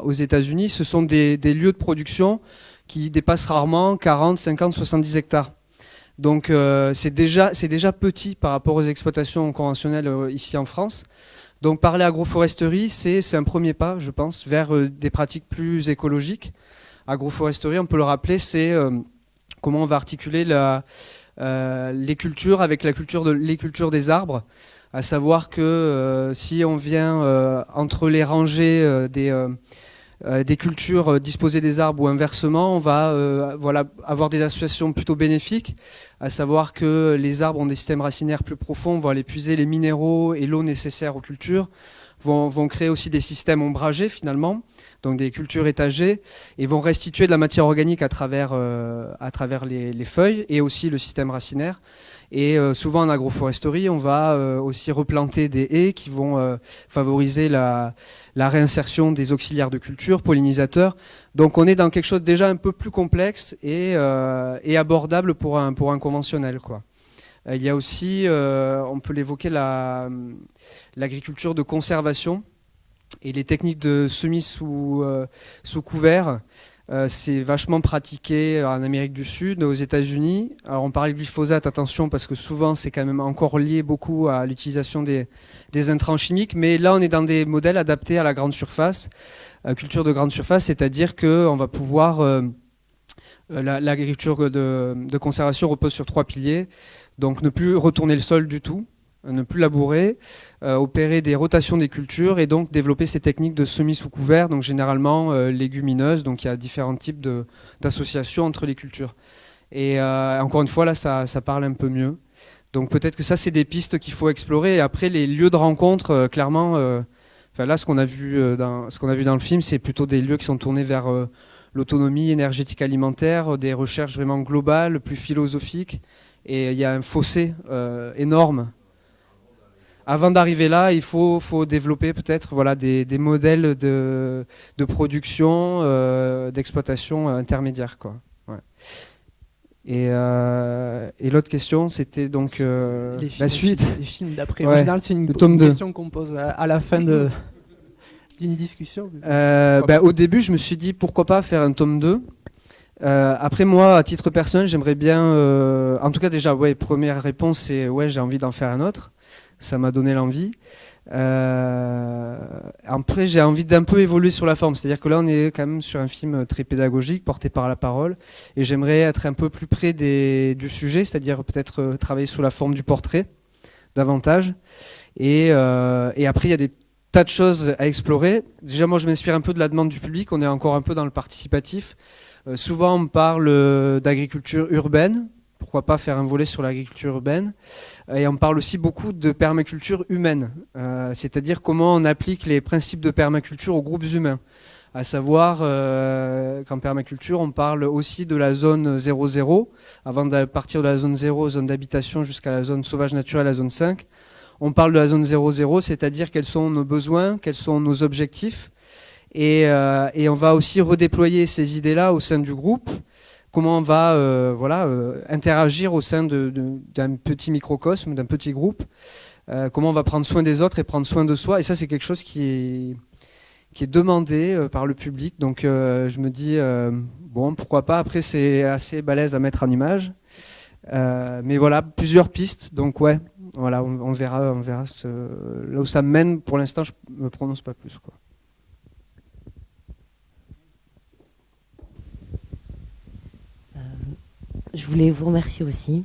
aux États-Unis. Ce sont des lieux de production qui dépassent rarement 40, 50, 70 hectares. Donc c'est déjà petit par rapport aux exploitations conventionnelles ici en France. Donc parler agroforesterie, c'est un premier pas, je pense, vers des pratiques plus écologiques. Agroforesterie, on peut le rappeler, c'est comment on va articuler les cultures avec les cultures des arbres, à savoir que si on vient entre les rangées des cultures disposer des arbres ou inversement, on va avoir des associations plutôt bénéfiques, à savoir que les arbres ont des systèmes racinaires plus profonds, vont aller puiser les minéraux et l'eau nécessaires aux cultures, vont créer aussi des systèmes ombragés finalement, donc des cultures étagées, et vont restituer de la matière organique à travers les feuilles et aussi le système racinaire. Et souvent en agroforesterie, on va aussi replanter des haies qui vont favoriser la réinsertion des auxiliaires de culture, pollinisateurs. Donc on est dans quelque chose déjà un peu plus complexe et abordable pour un conventionnel, quoi. Il y a aussi, on peut l'évoquer, l'agriculture de conservation et les techniques de semis sous couvert. C'est vachement pratiqué en Amérique du Sud, aux États-Unis. Alors on parle de glyphosate, attention, parce que souvent c'est quand même encore lié beaucoup à l'utilisation des intrants chimiques. Mais là, on est dans des modèles adaptés à la grande surface, culture de grande surface, c'est-à-dire qu'on va pouvoir... L'agriculture de conservation repose sur 3 piliers. Donc ne plus retourner le sol du tout, ne plus labourer, opérer des rotations des cultures et donc développer ces techniques de semis sous couvert, donc généralement légumineuses. Donc il y a différents types d'associations entre les cultures. Et encore une fois, là, ça parle un peu mieux. Donc peut-être que ça, c'est des pistes qu'il faut explorer. Et après, les lieux de rencontre, clairement, là, ce qu'on a vu dans le film, c'est plutôt des lieux qui sont tournés vers l'autonomie énergétique alimentaire, des recherches vraiment globales, plus philosophiques. Et il y a un fossé énorme. Avant d'arriver là, il faut développer peut-être des modèles de production, d'exploitation intermédiaires, quoi. Ouais. Et l'autre question, c'était donc la suite. Les films d'après. Ouais. En général, c'est une question qu'on pose à la fin d'une discussion. Au début, je me suis dit pourquoi pas faire un tome 2. Après, moi, à titre personnel, j'aimerais bien... en tout cas, déjà, première réponse, c'est j'ai envie d'en faire un autre. Ça m'a donné l'envie. Après, j'ai envie d'un peu évoluer sur la forme. C'est-à-dire que là, on est quand même sur un film très pédagogique, porté par la parole. Et j'aimerais être un peu plus près du sujet, c'est-à-dire peut-être travailler sous la forme du portrait, davantage. Et après, il y a des tas de choses à explorer. Déjà, moi, je m'inspire un peu de la demande du public. On est encore un peu dans le participatif. Souvent, on parle d'agriculture urbaine. Pourquoi pas faire un volet sur l'agriculture urbaine. Et on parle aussi beaucoup de permaculture humaine. C'est-à-dire comment on applique les principes de permaculture aux groupes humains. À savoir qu'en permaculture, on parle aussi de la zone 0-0. Avant de partir de la zone 0, zone d'habitation, jusqu'à la zone sauvage naturelle, la zone 5. On parle de la zone 0-0, c'est-à-dire quels sont nos besoins, quels sont nos objectifs. Et on va aussi redéployer ces idées-là au sein du groupe. Comment on va interagir au sein d'un petit microcosme, d'un petit groupe. Comment on va prendre soin des autres et prendre soin de soi. Et ça, c'est quelque chose qui est demandé par le public. Donc je me dis, pourquoi pas. Après, c'est assez balèze à mettre en image. Mais voilà, plusieurs pistes. Donc on verra là où ça me mène. Pour l'instant, je ne me prononce pas plus, quoi. Je voulais vous remercier aussi.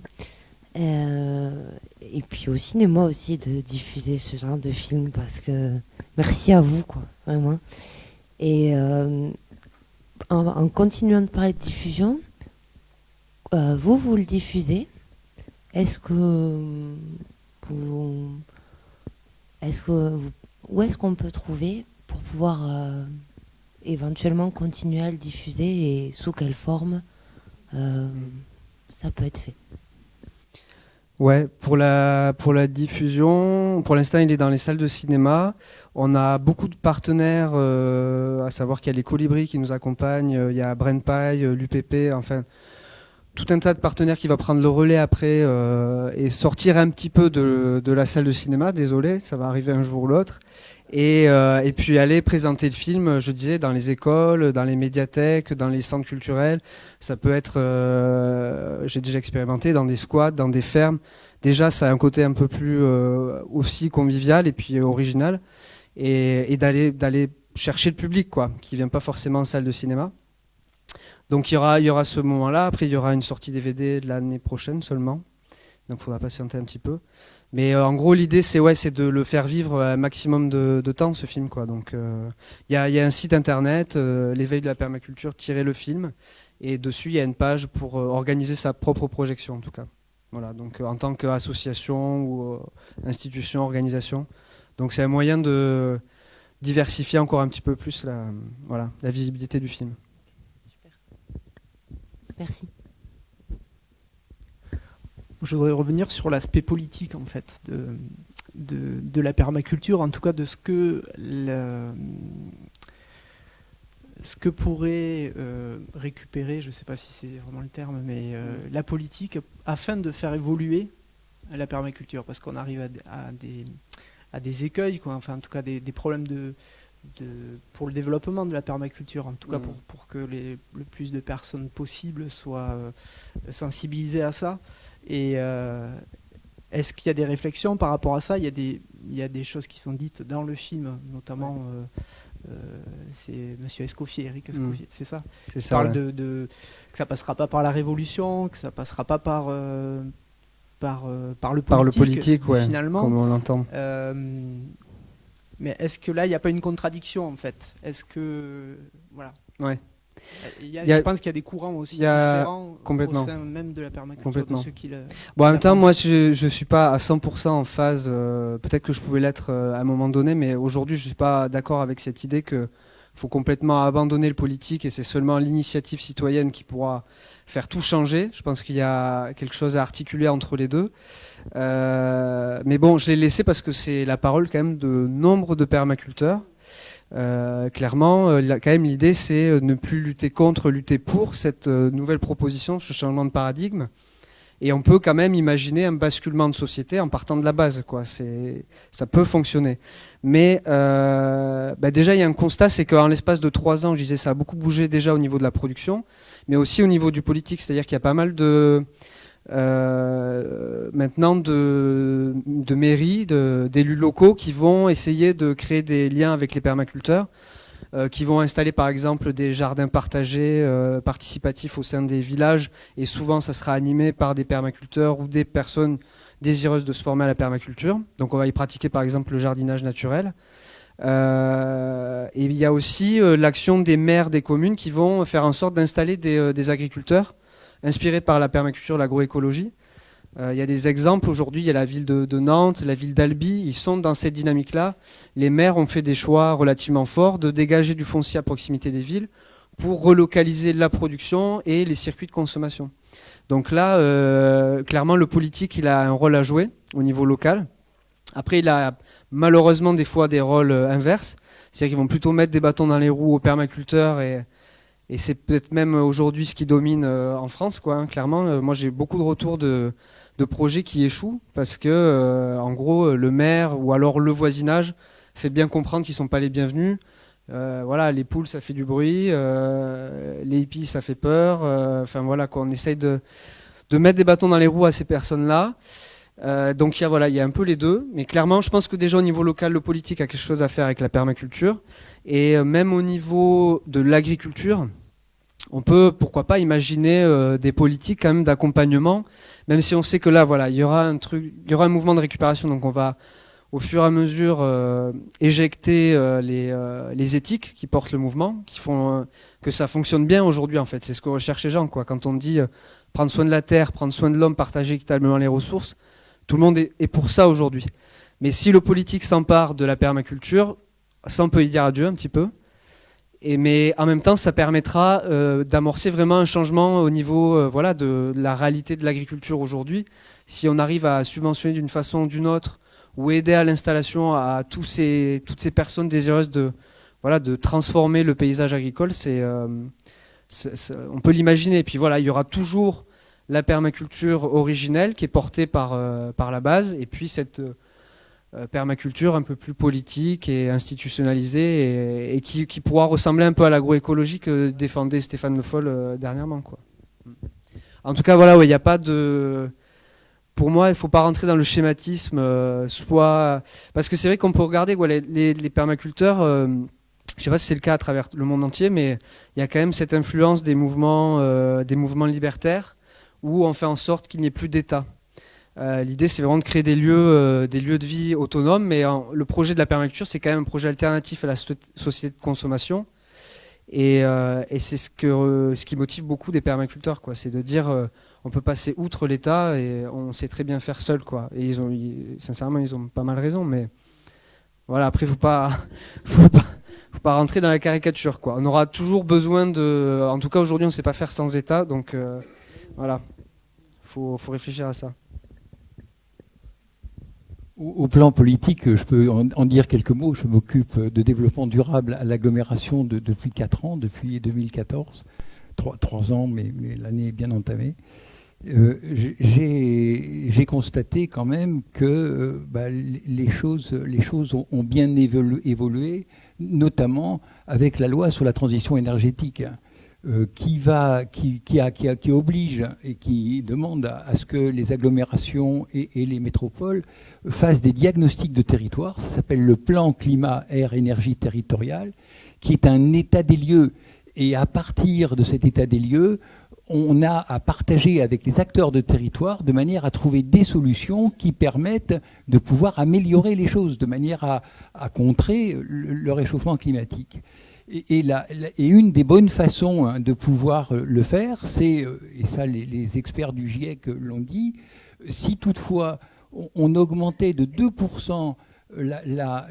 Et puis au cinéma aussi de diffuser ce genre de film parce que merci à vous, quoi, vraiment. Et en continuant de parler de diffusion, vous le diffusez. Où est-ce qu'on peut trouver pour pouvoir éventuellement continuer à le diffuser et sous quelle forme ça peut être fait? Ouais, pour la diffusion, pour l'instant, il est dans les salles de cinéma. On a beaucoup de partenaires, à savoir qu'il y a les Colibris qui nous accompagnent, il y a Brainpie, l'UPP, enfin, tout un tas de partenaires qui va prendre le relais après et sortir un petit peu de la salle de cinéma. Désolé, ça va arriver un jour ou l'autre. Et puis aller présenter le film, je disais, dans les écoles, dans les médiathèques, dans les centres culturels. Ça peut être, j'ai déjà expérimenté, dans des squats, dans des fermes. Déjà, ça a un côté un peu plus aussi convivial et puis original. Et d'aller chercher le public, quoi, qui ne vient pas forcément en salle de cinéma. Donc il y aura ce moment-là. Après, il y aura une sortie DVD de l'année prochaine seulement. Donc il faudra patienter un petit peu. Mais en gros, l'idée, c'est de le faire vivre un maximum de temps, ce film, quoi. Donc, y a un site internet, l'éveil de la permaculture, le film, et dessus, il y a une page pour organiser sa propre projection, en tout cas. Voilà, donc en tant qu'association ou institution, organisation. Donc, c'est un moyen de diversifier encore un petit peu plus la visibilité du film. Super. Merci. Je voudrais revenir sur l'aspect politique, en fait, de la permaculture, en tout cas de ce que pourrait récupérer, je ne sais pas si c'est vraiment le terme, mais la politique, afin de faire évoluer la permaculture, parce qu'on arrive à des écueils, quoi. Enfin en tout cas des problèmes pour le développement de la permaculture, en tout cas pour que le plus de personnes possible soient sensibilisées à ça. Et est-ce qu'il y a des réflexions par rapport à ça? Il y a des choses qui sont dites dans le film, notamment c'est Monsieur Escoffier, Eric Escoffier, c'est ça. C'est il ça, parle ouais. que ça passera pas par la révolution, que ça passera pas par le politique, ouais, finalement. comme on l'entend. Mais est-ce que là, il n'y a pas une contradiction, en fait? Est-ce que... Voilà. Ouais. Je pense qu'il y a des courants aussi différents au sein même de la permaculture, de ceux qui Bon, en même temps, moi, je ne suis pas à 100% en phase. Peut-être que je pouvais l'être à un moment donné, mais aujourd'hui, je ne suis pas d'accord avec cette idée qu'il faut complètement abandonner le politique et c'est seulement l'initiative citoyenne qui pourra faire tout changer. Je pense qu'il y a quelque chose à articuler entre les deux. Mais bon, je l'ai laissé parce que c'est la parole quand même de nombre de permaculteurs. Clairement, quand même, l'idée, c'est ne plus lutter contre, lutter pour cette nouvelle proposition, ce changement de paradigme. Et on peut quand même imaginer un basculement de société en partant de la base, quoi. Ça peut fonctionner. Mais déjà, il y a un constat, c'est qu'en l'espace de 3 ans, je disais, ça a beaucoup bougé déjà au niveau de la production, mais aussi au niveau du politique. C'est-à-dire qu'il y a pas mal maintenant de mairies, d'élus locaux qui vont essayer de créer des liens avec les permaculteurs, qui vont installer par exemple des jardins partagés, participatifs au sein des villages, et souvent ça sera animé par des permaculteurs ou des personnes désireuses de se former à la permaculture. Donc on va y pratiquer par exemple le jardinage naturel. Et il y a aussi l'action des maires des communes qui vont faire en sorte d'installer des agriculteurs inspirés par la permaculture, l'agroécologie. Il y a des exemples aujourd'hui, il y a la ville de Nantes, la ville d'Albi, ils sont dans cette dynamique-là. Les maires ont fait des choix relativement forts de dégager du foncier à proximité des villes pour relocaliser la production et les circuits de consommation. Donc là, clairement, le politique, il a un rôle à jouer au niveau local. Après, il a malheureusement des fois des rôles inverses, c'est-à-dire qu'ils vont plutôt mettre des bâtons dans les roues aux permaculteurs et c'est peut-être même aujourd'hui ce qui domine en France, quoi, hein, clairement. Moi, j'ai beaucoup de retours de projets qui échouent parce que, en gros, le maire ou alors le voisinage fait bien comprendre qu'ils ne sont pas les bienvenus. Voilà, les poules, ça fait du bruit, les hippies, ça fait peur. Enfin, voilà, quoi, on essaye de mettre des bâtons dans les roues à ces personnes-là. Donc, il y a un peu les deux. Mais clairement, je pense que déjà au niveau local, le politique a quelque chose à faire avec la permaculture. Et même au niveau de l'agriculture, on peut, pourquoi pas, imaginer des politiques quand même d'accompagnement, même si on sait que là, voilà, il y aura un mouvement de récupération, donc on va au fur et à mesure éjecter les éthiques qui portent le mouvement, qui font que ça fonctionne bien aujourd'hui en fait. C'est ce que recherchent les gens, quoi. Quand on dit prendre soin de la terre, prendre soin de l'homme, partager équitablement les ressources, tout le monde est pour ça aujourd'hui. Mais si le politique s'empare de la permaculture, ça on peut y dire adieu un petit peu. Mais en même temps, ça permettra d'amorcer vraiment un changement au niveau de la réalité de l'agriculture aujourd'hui. Si on arrive à subventionner d'une façon ou d'une autre, ou aider à l'installation à toutes ces personnes désireuses de transformer le paysage agricole, on peut l'imaginer. Et puis voilà, il y aura toujours la permaculture originelle qui est portée par la base, et puis cette permaculture un peu plus politique et institutionnalisée et qui pourra ressembler un peu à l'agroécologie que défendait Stéphane Le Foll dernièrement, quoi. En tout cas, voilà, il n'y a pas de... Pour moi, il ne faut pas rentrer dans le schématisme, parce que c'est vrai qu'on peut regarder les permaculteurs, je ne sais pas si c'est le cas à travers le monde entier, mais il y a quand même cette influence des mouvements libertaires où on fait en sorte qu'il n'y ait plus d'État. L'idée, c'est vraiment de créer des lieux de vie autonomes, mais le projet de la permaculture, c'est quand même un projet alternatif à la société de consommation. Et c'est ce qui motive beaucoup des permaculteurs, quoi. C'est de dire on peut passer outre l'État et on sait très bien faire seul, quoi. Et sincèrement, ils ont pas mal raison, mais voilà, après, faut pas rentrer dans la caricature, quoi. On aura toujours besoin en tout cas, aujourd'hui, on ne sait pas faire sans État, donc voilà, faut réfléchir à ça. Au plan politique, je peux en dire quelques mots. Je m'occupe de développement durable à l'agglomération depuis 4 ans, depuis 2014. 3 ans, mais l'année est bien entamée. j'ai constaté quand même que les choses ont bien évolué, notamment avec la loi sur la transition énergétique, qui oblige et qui demande à ce que les agglomérations et les métropoles fassent des diagnostics de territoire. Ça s'appelle le plan climat, air, énergie territorial, qui est un état des lieux. Et à partir de cet état des lieux, on a à partager avec les acteurs de territoire de manière à trouver des solutions qui permettent de pouvoir améliorer les choses, de manière à contrer le réchauffement climatique. Et une des bonnes façons de pouvoir le faire, c'est, et ça les experts du GIEC l'ont dit, si toutefois on augmentait de 2% la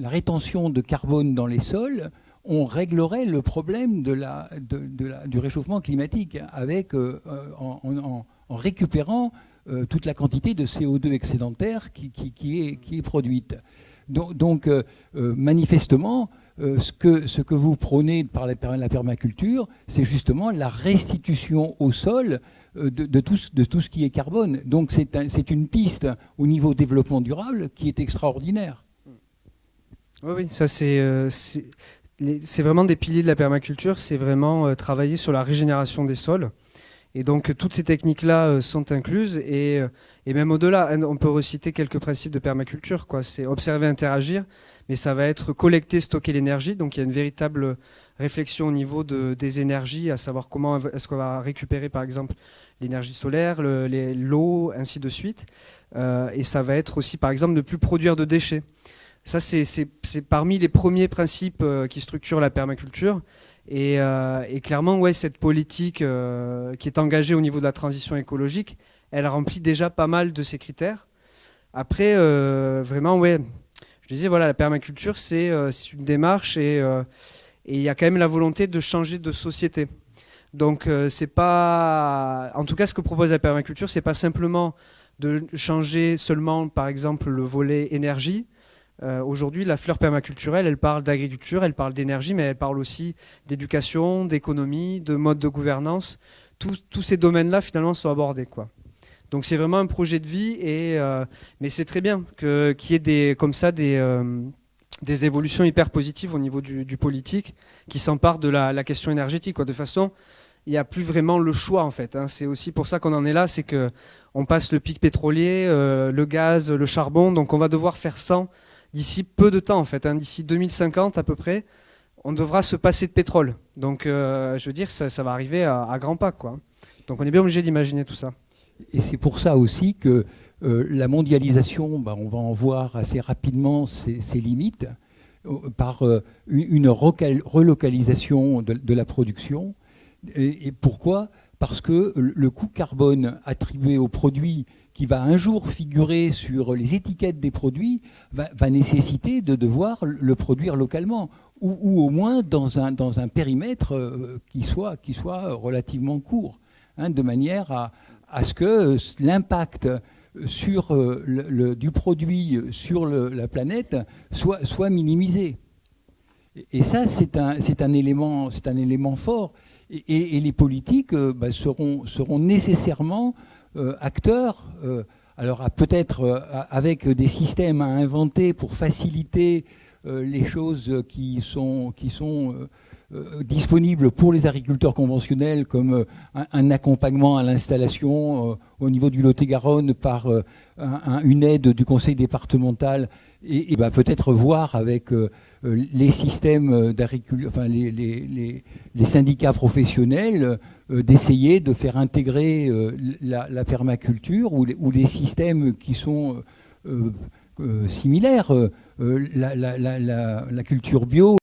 rétention de carbone dans les sols, on réglerait le problème du réchauffement climatique en récupérant toute la quantité de CO2 excédentaire qui est produite. Donc manifestement, ce que vous prônez par la permaculture, c'est justement la restitution au sol de tout ce qui est carbone. Donc c'est une piste au niveau développement durable qui est extraordinaire. Oui, ça c'est vraiment des piliers de la permaculture, c'est vraiment travailler sur la régénération des sols. Et donc toutes ces techniques-là sont incluses et même au-delà, on peut reciter quelques principes de permaculture, quoi. C'est observer, interagir, mais ça va être collecter, stocker l'énergie. Donc il y a une véritable réflexion au niveau des énergies, à savoir comment est-ce qu'on va récupérer par exemple l'énergie solaire, l'eau, ainsi de suite. Et ça va être aussi par exemple ne plus produire de déchets. Ça, c'est parmi les premiers principes qui structurent la permaculture. Et clairement, ouais, cette politique qui est engagée au niveau de la transition écologique, elle remplit déjà pas mal de ces critères. Après, vraiment, ouais, je disais, voilà, la permaculture, c'est une démarche et il y a quand même la volonté de changer de société. Donc, c'est pas... En tout cas, ce que propose la permaculture, c'est pas simplement de changer seulement, par exemple, le volet énergie. Aujourd'hui, la fleur permaculturelle, elle parle d'agriculture, elle parle d'énergie, mais elle parle aussi d'éducation, d'économie, de mode de gouvernance. Tous ces domaines-là, finalement, sont abordés, quoi. Donc c'est vraiment un projet de vie, mais c'est très bien qu'il y ait comme ça des évolutions hyper positives au niveau du politique qui s'emparent de la question énergétique, quoi. De façon, il n'y a plus vraiment le choix, en fait, hein. C'est aussi pour ça qu'on en est là, c'est qu'on passe le pic pétrolier, le gaz, le charbon, donc on va devoir faire sans d'ici peu de temps, en fait, hein. D'ici 2050 à peu près, on devra se passer de pétrole. Donc, je veux dire, ça va arriver à grands pas, quoi. Donc, on est bien obligé d'imaginer tout ça. Et c'est pour ça aussi que la mondialisation, on va en voir assez rapidement ses limites par une relocalisation de la production. Et pourquoi ? Parce que le coût carbone attribué aux produits qui va un jour figurer sur les étiquettes des produits va nécessiter de devoir le produire localement ou au moins dans un périmètre qui soit relativement court, hein, de manière à ce que l'impact du produit sur la planète soit minimisé. Et ça, c'est un élément fort. Et les politiques seront nécessairement acteurs, alors peut-être avec des systèmes à inventer pour faciliter les choses qui sont disponibles pour les agriculteurs conventionnels, comme un accompagnement à l'installation au niveau du Lot-et-Garonne par une aide du conseil départemental, et peut-être voir avec les systèmes d'agriculture, enfin les syndicats professionnels, d'essayer de faire intégrer la permaculture ou les systèmes qui sont similaires, la culture bio.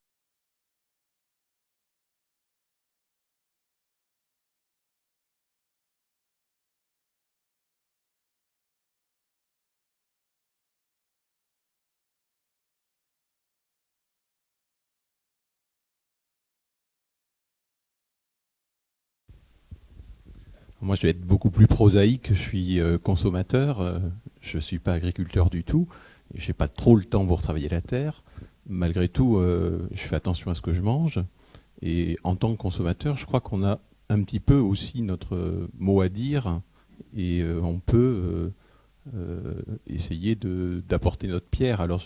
Moi, je vais être beaucoup plus prosaïque. Je suis consommateur. Je ne suis pas agriculteur du tout. Je n'ai pas trop le temps pour travailler la terre. Malgré tout, je fais attention à ce que je mange. Et en tant que consommateur, je crois qu'on a un petit peu aussi notre mot à dire et on peut essayer d'apporter notre pierre. Alors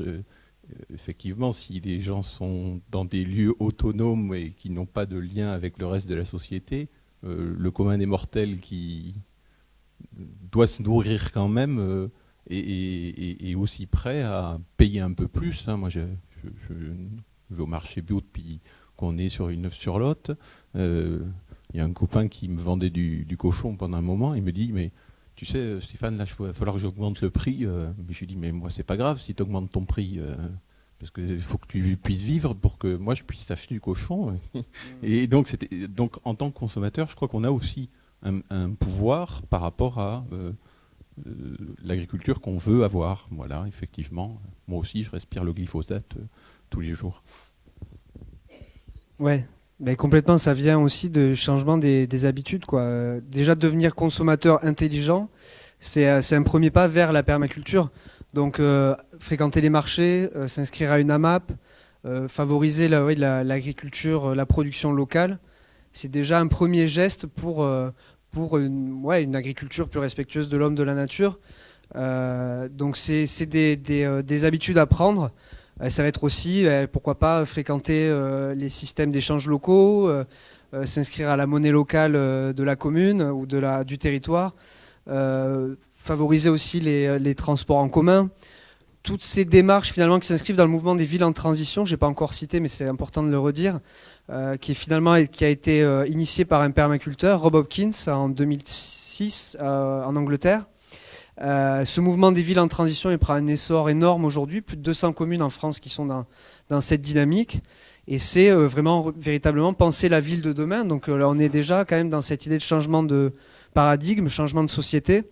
effectivement, si les gens sont dans des lieux autonomes et qui n'ont pas de lien avec le reste de la société, le commun des mortels qui doit se nourrir quand même est aussi prêt à payer un peu plus. Moi, je vais au marché bio depuis qu'on est sur une Neuf-sur-Lot. Il y a un copain qui me vendait du cochon pendant un moment. Il me dit, mais tu sais, Stéphane, là, il va falloir que j'augmente le prix. Mais je lui dis, mais moi, c'est pas grave si tu augmentes ton prix. Parce qu'il faut que tu puisses vivre pour que moi, je puisse acheter du cochon. Et donc, en tant que consommateur, je crois qu'on a aussi un pouvoir par rapport à l'agriculture qu'on veut avoir. Voilà, effectivement. Moi aussi, je respire le glyphosate tous les jours. Ouais, mais complètement, ça vient aussi de changement des habitudes, quoi. Déjà, devenir consommateur intelligent, c'est un premier pas vers la permaculture. Donc, fréquenter les marchés, s'inscrire à une AMAP, favoriser l'agriculture, la production locale, c'est déjà un premier geste pour une agriculture plus respectueuse de l'homme, de la nature. Donc, c'est des habitudes à prendre. Ça va être aussi, pourquoi pas, fréquenter les systèmes d'échanges locaux, s'inscrire à la monnaie locale de la commune ou du territoire, favoriser aussi les transports en commun. Toutes ces démarches finalement qui s'inscrivent dans le mouvement des villes en transition, je n'ai pas encore cité, mais c'est important de le redire, qui a été initié par un permaculteur, Rob Hopkins, en 2006 en Angleterre. Ce mouvement des villes en transition, il prend un essor énorme aujourd'hui, plus de 200 communes en France qui sont dans cette dynamique, et c'est véritablement penser la ville de demain. Donc là, on est déjà quand même dans cette idée de changement de paradigme, changement de société.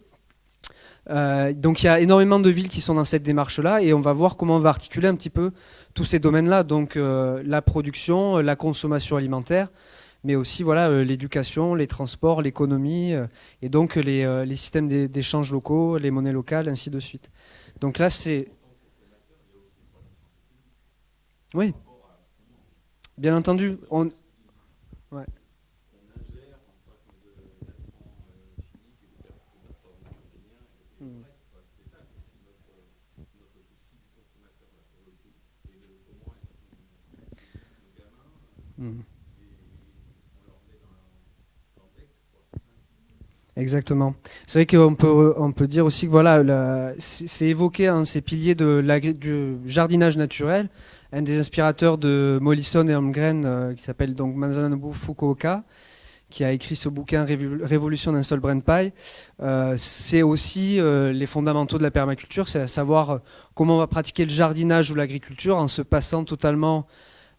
Donc il y a énormément de villes qui sont dans cette démarche-là, et on va voir comment on va articuler un petit peu tous ces domaines-là, donc la production, la consommation alimentaire, mais aussi l'éducation, les transports, l'économie, et donc les systèmes d'échanges locaux, les monnaies locales, ainsi de suite. Donc là, c'est... Oui, bien entendu. Ouais. Exactement. C'est vrai qu'on peut dire aussi que c'est évoqué ces piliers du jardinage naturel. Un des inspirateurs de Mollison et Holmgren, qui s'appelle donc Masanobu Fukuoka, qui a écrit ce bouquin Révolution d'un seul brin de paille. C'est aussi les fondamentaux de la permaculture, c'est à savoir comment on va pratiquer le jardinage ou l'agriculture en se passant totalement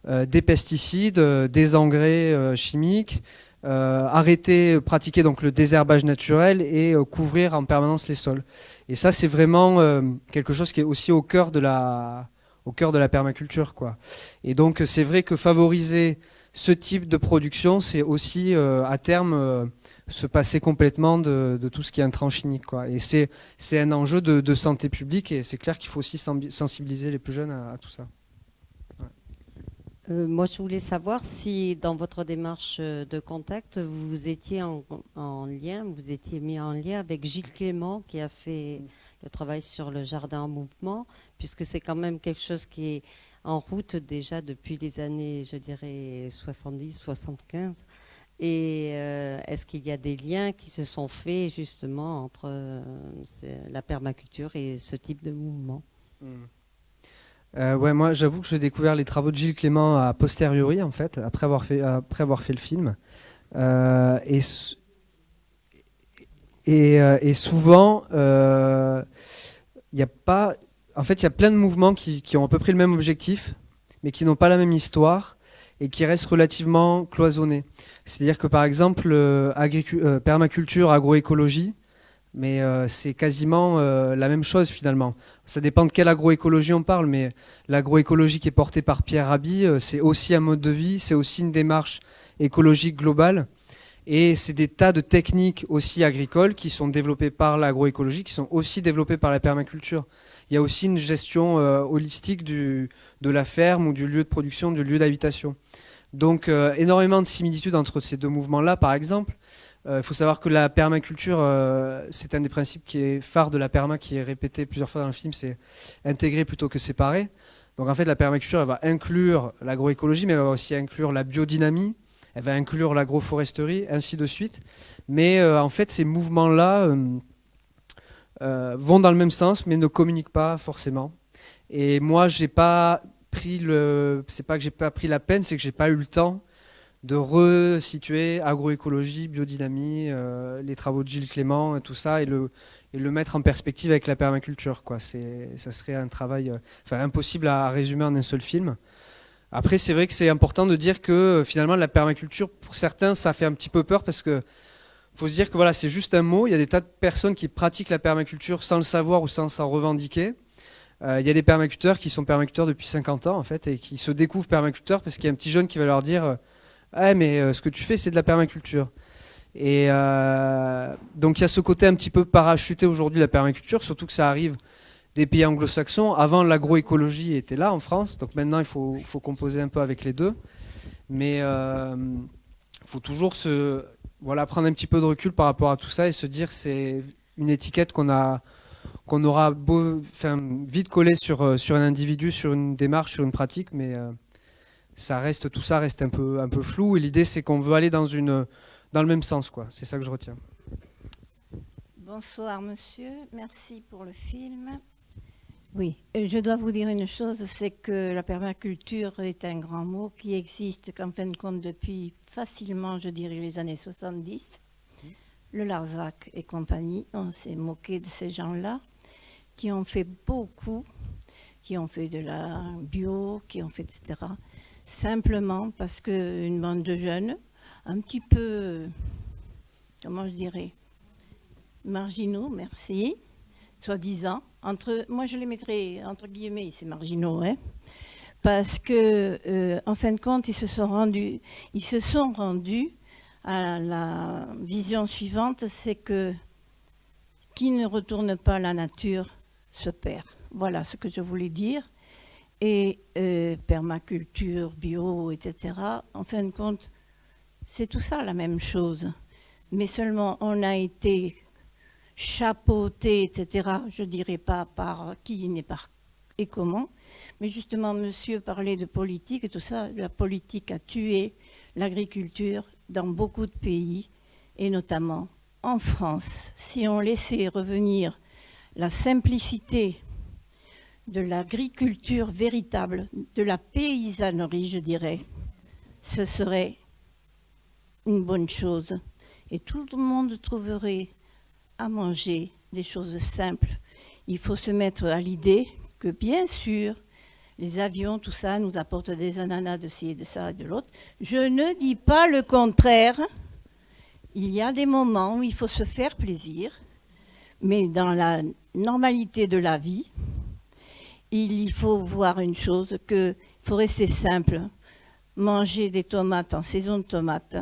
des pesticides, des engrais chimiques, pratiquer donc le désherbage naturel et couvrir en permanence les sols. Et ça, c'est vraiment quelque chose qui est aussi au cœur de la permaculture, quoi. Et donc, c'est vrai que favoriser ce type de production, c'est aussi à terme se passer complètement de tout ce qui est intrant chimique, quoi. Et c'est un enjeu de santé publique, et c'est clair qu'il faut aussi sensibiliser les plus jeunes à tout ça. Moi, je voulais savoir si dans votre démarche de contact, vous étiez vous étiez mis en lien avec Gilles Clément, qui a fait le travail sur le jardin en mouvement, puisque c'est quand même quelque chose qui est en route déjà depuis les années, je dirais, 70, 75. Et est-ce qu'il y a des liens qui se sont faits justement entre la permaculture et ce type de mouvement? Ouais, moi j'avoue que j'ai découvert les travaux de Gilles Clément a posteriori, en fait, après avoir fait le film. Et souvent, il y a plein de mouvements qui ont à peu près le même objectif, mais qui n'ont pas la même histoire et qui restent relativement cloisonnés. C'est-à-dire que par exemple, permaculture, agroécologie, mais c'est quasiment la même chose finalement. Ça dépend de quelle agroécologie on parle, mais l'agroécologie qui est portée par Pierre Rabhi, c'est aussi un mode de vie, c'est aussi une démarche écologique globale, et c'est des tas de techniques aussi agricoles qui sont développées par l'agroécologie, qui sont aussi développées par la permaculture. Il y a aussi une gestion holistique de la ferme ou du lieu de production, du lieu d'habitation. Donc énormément de similitudes entre ces deux mouvements-là, par exemple. Il faut savoir que la permaculture, c'est un des principes qui est phare de la perma, qui est répété plusieurs fois dans le film, c'est intégrer plutôt que séparer. Donc en fait, la permaculture, elle va inclure l'agroécologie, mais elle va aussi inclure la biodynamie, elle va inclure l'agroforesterie, ainsi de suite. Mais en fait, ces mouvements-là vont dans le même sens, mais ne communiquent pas forcément. Et moi, j'ai pas pris c'est pas que j'ai pas pris la peine, c'est que j'ai pas eu le temps de resituer agroécologie, biodynamie, les travaux de Gilles Clément, et tout ça, et le mettre en perspective avec la permaculture, quoi. Ça serait un travail impossible à résumer en un seul film. Après, c'est vrai que c'est important de dire que finalement, la permaculture, pour certains, ça fait un petit peu peur parce que faut se dire que voilà, c'est juste un mot. Il y a des tas de personnes qui pratiquent la permaculture sans le savoir ou sans s'en revendiquer. Il y a des permaculteurs qui sont permaculteurs depuis 50 ans, en fait, et qui se découvrent permaculteurs parce qu'il y a un petit jeune qui va leur dire ah, mais ce que tu fais, c'est de la permaculture. Et donc il y a ce côté un petit peu parachuté aujourd'hui de la permaculture, surtout que ça arrive des pays anglo-saxons. Avant, l'agroécologie était là en France, donc maintenant il faut composer un peu avec les deux. Mais il faut toujours prendre un petit peu de recul par rapport à tout ça et se dire que c'est une étiquette qu'on aura vite collée sur un individu, sur une démarche, sur une pratique, mais tout ça reste un peu flou. Et l'idée, c'est qu'on veut aller dans le même sens, quoi. C'est ça que je retiens. Bonsoir monsieur, merci pour le film. Oui, je dois vous dire une chose, c'est que la permaculture est un grand mot qui existe qu'en fin de compte depuis facilement, je dirais, les années 70. Le Larzac et compagnie, on s'est moqué de ces gens-là qui ont fait beaucoup, qui ont fait de la bio, qui ont fait etc. Simplement parce qu'une bande de jeunes, un petit peu, comment je dirais, marginaux, merci, soi-disant, moi je les mettrais entre guillemets, c'est marginaux, hein, parce que en fin de compte, ils se sont rendus à la vision suivante, c'est que qui ne retourne pas à la nature se perd. Voilà ce que je voulais dire. Et permaculture, bio, etc., en fin de compte, c'est tout ça la même chose. Mais seulement on a été chapeauté, etc., je ne dirais pas par qui n'est par et comment, mais justement, monsieur parlait de politique et tout ça. La politique a tué l'agriculture dans beaucoup de pays, et notamment en France. Si on laissait revenir la simplicité de l'agriculture véritable, de la paysannerie, je dirais, ce serait une bonne chose. Et tout le monde trouverait à manger des choses simples. Il faut se mettre à l'idée que, bien sûr, les avions, tout ça, nous apportent des ananas de ci, de ça et de l'autre. Je ne dis pas le contraire. Il y a des moments où il faut se faire plaisir, mais dans la normalité de la vie, il faut voir une chose, qu'il faut rester simple. Manger des tomates en saison de tomates,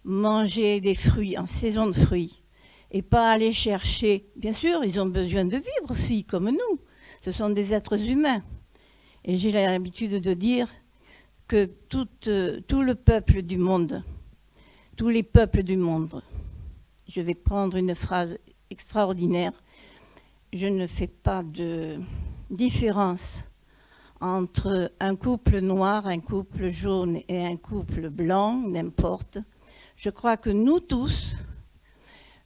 manger des fruits en saison de fruits, et pas aller chercher. Bien sûr, ils ont besoin de vivre aussi, comme nous. Ce sont des êtres humains. Et j'ai l'habitude de dire que tout le peuple du monde, tous les peuples du monde, je vais prendre une phrase extraordinaire, je ne fais pas de différence entre un couple noir, un couple jaune et un couple blanc, n'importe. Je crois que nous tous,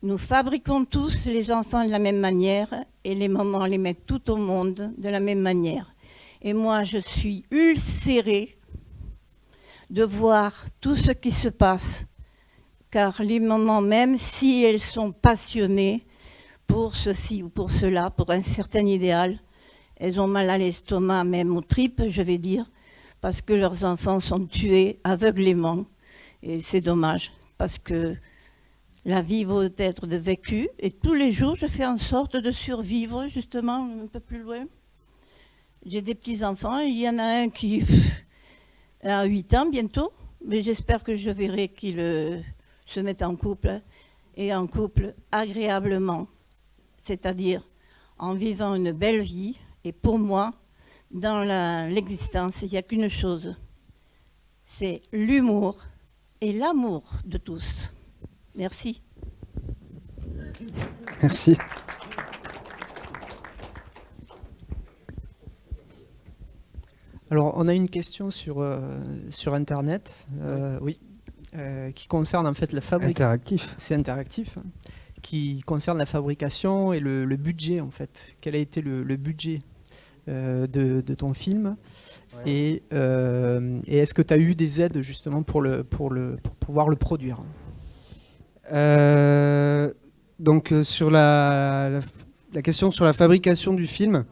nous fabriquons tous les enfants de la même manière et les mamans les mettent tout au monde de la même manière. Et moi, je suis ulcérée de voir tout ce qui se passe, car les mamans, même si elles sont passionnées pour ceci ou pour cela, pour un certain idéal, elles ont mal à l'estomac, même aux tripes, je vais dire, parce que leurs enfants sont tués aveuglément. Et c'est dommage, parce que la vie vaut être de vécu. Et tous les jours, je fais en sorte de survivre, justement, un peu plus loin. J'ai des petits-enfants, il y en a un qui a 8 ans bientôt, mais j'espère que je verrai qu'il se mette en couple, et en couple agréablement, c'est-à-dire en vivant une belle vie. Et pour moi, dans l'existence, il n'y a qu'une chose, c'est l'humour et l'amour de tous. Merci. Merci. Alors, on a une question sur Internet, oui, qui concerne en fait la fabrication. Interactif. C'est interactif, qui concerne la fabrication et le budget en fait. Quel a été le budget de ton film, ouais. Et est-ce que tu as eu des aides justement pour pouvoir le produire? Donc sur la question sur la fabrication du film,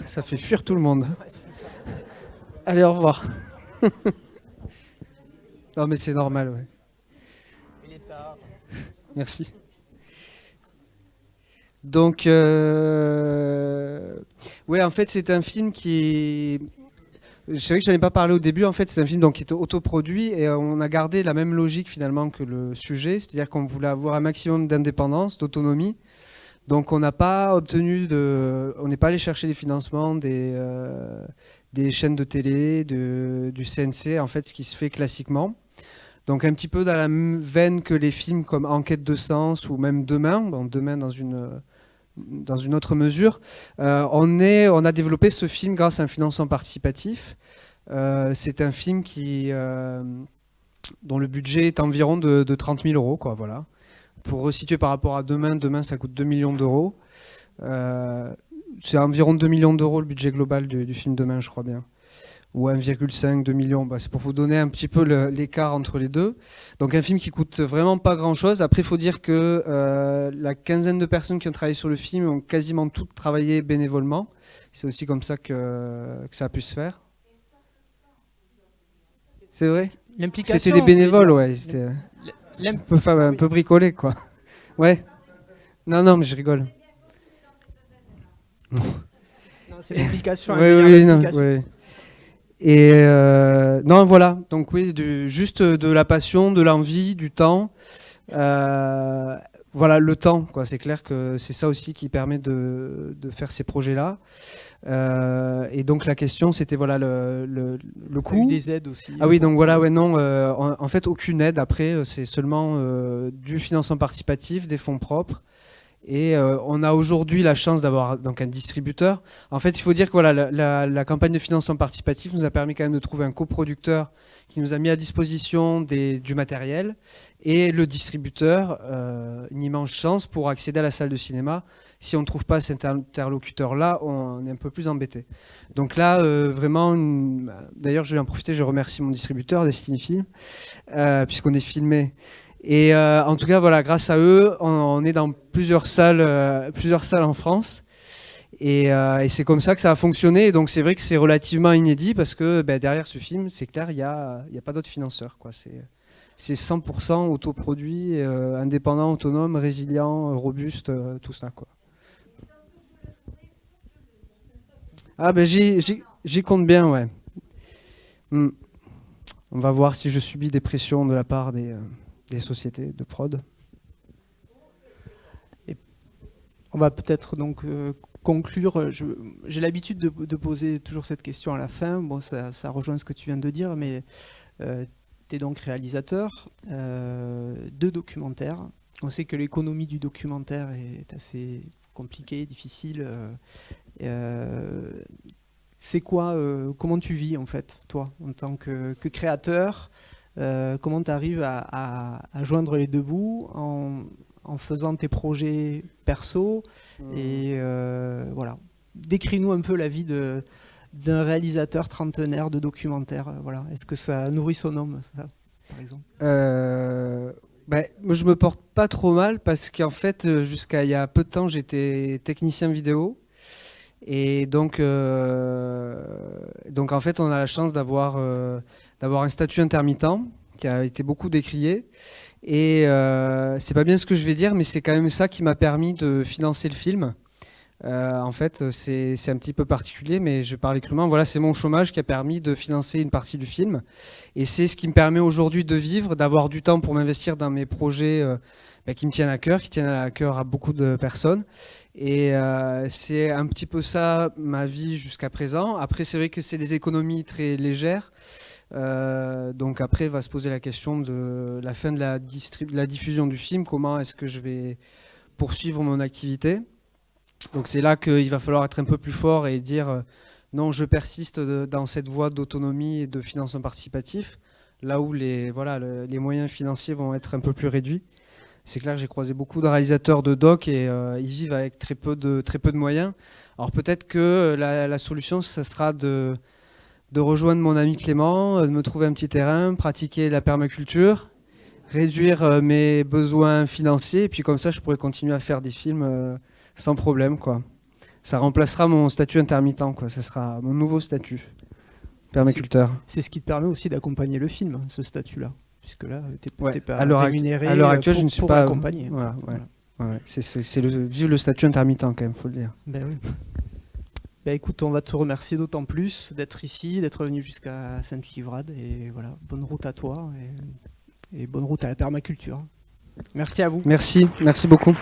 ça fait fuir tout le monde. Allez, au revoir. Non mais c'est normal, ouais. Il est tard. Merci. Donc, ouais, en fait, c'est un film qui est... C'est vrai que je n'en ai pas parlé au début, en fait, c'est un film donc, qui est autoproduit et on a gardé la même logique finalement que le sujet, c'est-à-dire qu'on voulait avoir un maximum d'indépendance, d'autonomie. Donc on n'a pas obtenu on n'est pas allé chercher les financements des chaînes de télé, du CNC, en fait, ce qui se fait classiquement. Donc un petit peu dans la même veine que les films comme Enquête de sens ou même Demain, bon, Demain dans une autre mesure, on a développé ce film grâce à un financement participatif. C'est un film dont le budget est environ de 30 000 €, quoi, voilà. Pour resituer par rapport à Demain, ça coûte 2 millions d'euros. C'est environ 2 millions d'euros le budget global du film Demain, je crois bien. Ou 1,5, 2 millions. Bah, c'est pour vous donner un petit peu l'écart entre les deux. Donc un film qui coûte vraiment pas grand-chose. Après, il faut dire que la quinzaine de personnes qui ont travaillé sur le film ont quasiment toutes travaillé bénévolement. C'est aussi comme ça que ça a pu se faire. C'est vrai ? C'était des bénévoles, ouais. C'était un peu bricolé, quoi. Ouais. Non, mais je rigole. Non, c'est l'implication. Oui, non, oui. Et non, voilà. Donc oui, juste de la passion, de l'envie, du temps. Voilà, le temps, quoi. C'est clair que c'est ça aussi qui permet de faire ces projets-là. Et donc la question, c'était voilà le coût. Eu des aides aussi. Ah oui, donc voilà, ouais, non. En fait, aucune aide. Après, c'est seulement du financement participatif, des fonds propres. Et on a aujourd'hui la chance d'avoir donc un distributeur. En fait, il faut dire que voilà, la campagne de financement participatif nous a permis quand même de trouver un coproducteur qui nous a mis à disposition du matériel, et le distributeur, une immense chance pour accéder à la salle de cinéma. Si on ne trouve pas cet interlocuteur-là, on est un peu plus embêté. Donc là, vraiment, d'ailleurs, je vais en profiter, je remercie mon distributeur, Destiny Film, puisqu'on est filmé. Et en tout cas, voilà, grâce à eux, on est dans plusieurs salles en France. Et c'est comme ça que ça a fonctionné. Et donc c'est vrai que c'est relativement inédit parce que derrière ce film, c'est clair, il n'y a pas d'autres financeurs, quoi. C'est 100% autoproduit, indépendant, autonome, résilient, robuste, tout ça, quoi. Ah j'y compte bien, ouais. On va voir si je subis des pressions de la part des sociétés de prod. Et on va peut-être donc conclure. J'ai l'habitude de poser toujours cette question à la fin. Bon, ça rejoint ce que tu viens de dire, mais tu es donc réalisateur de documentaires. On sait que l'économie du documentaire est assez compliquée, difficile. C'est quoi, comment tu vis en fait, toi, en tant que créateur? Comment tu arrives à joindre les deux bouts en faisant tes projets perso et voilà. Décris-nous un peu la vie d'un réalisateur trentenaire de documentaire. Voilà. Est-ce que ça nourrit son homme, ça, par exemple? Moi, je me porte pas trop mal parce qu'en fait, jusqu'à il y a peu de temps, j'étais technicien vidéo. Et donc en fait, on a la chance d'avoir un statut intermittent qui a été beaucoup décrié. Et c'est pas bien ce que je vais dire, mais c'est quand même ça qui m'a permis de financer le film. En fait, c'est un petit peu particulier, mais je parle crûment. Voilà, c'est mon chômage qui a permis de financer une partie du film. Et c'est ce qui me permet aujourd'hui de vivre, d'avoir du temps pour m'investir dans mes projets qui me tiennent à cœur, qui tiennent à cœur à beaucoup de personnes. Et c'est un petit peu ça ma vie jusqu'à présent. Après, c'est vrai que c'est des économies très légères. Donc après va se poser la question de la fin de la diffusion du film, comment est-ce que je vais poursuivre mon activité. Donc c'est là qu'il va falloir être un peu plus fort et dire non, je persiste dans cette voie d'autonomie et de financement participatif, là où les moyens financiers vont être un peu plus réduits. C'est clair que j'ai croisé beaucoup de réalisateurs de doc et ils vivent avec très peu de moyens. Alors peut-être que la solution, ça sera de rejoindre mon ami Clément, de me trouver un petit terrain, pratiquer la permaculture, réduire mes besoins financiers, et puis comme ça, je pourrais continuer à faire des films sans problème, quoi. Ça remplacera mon statut intermittent, quoi. Ça sera mon nouveau statut, permaculteur. C'est ce qui te permet aussi d'accompagner le film, ce statut-là, puisque là, tu n'es pas rémunéré à l'heure actuelle, je ne suis pour pas l'accompagner. Voilà. C'est vivre le statut intermittent, quand même, faut le dire. Ben oui. Ben écoute, on va te remercier d'autant plus d'être ici, d'être venu jusqu'à Sainte-Livrade, et voilà, bonne route à toi et bonne route à la permaculture. Merci à vous. Merci beaucoup.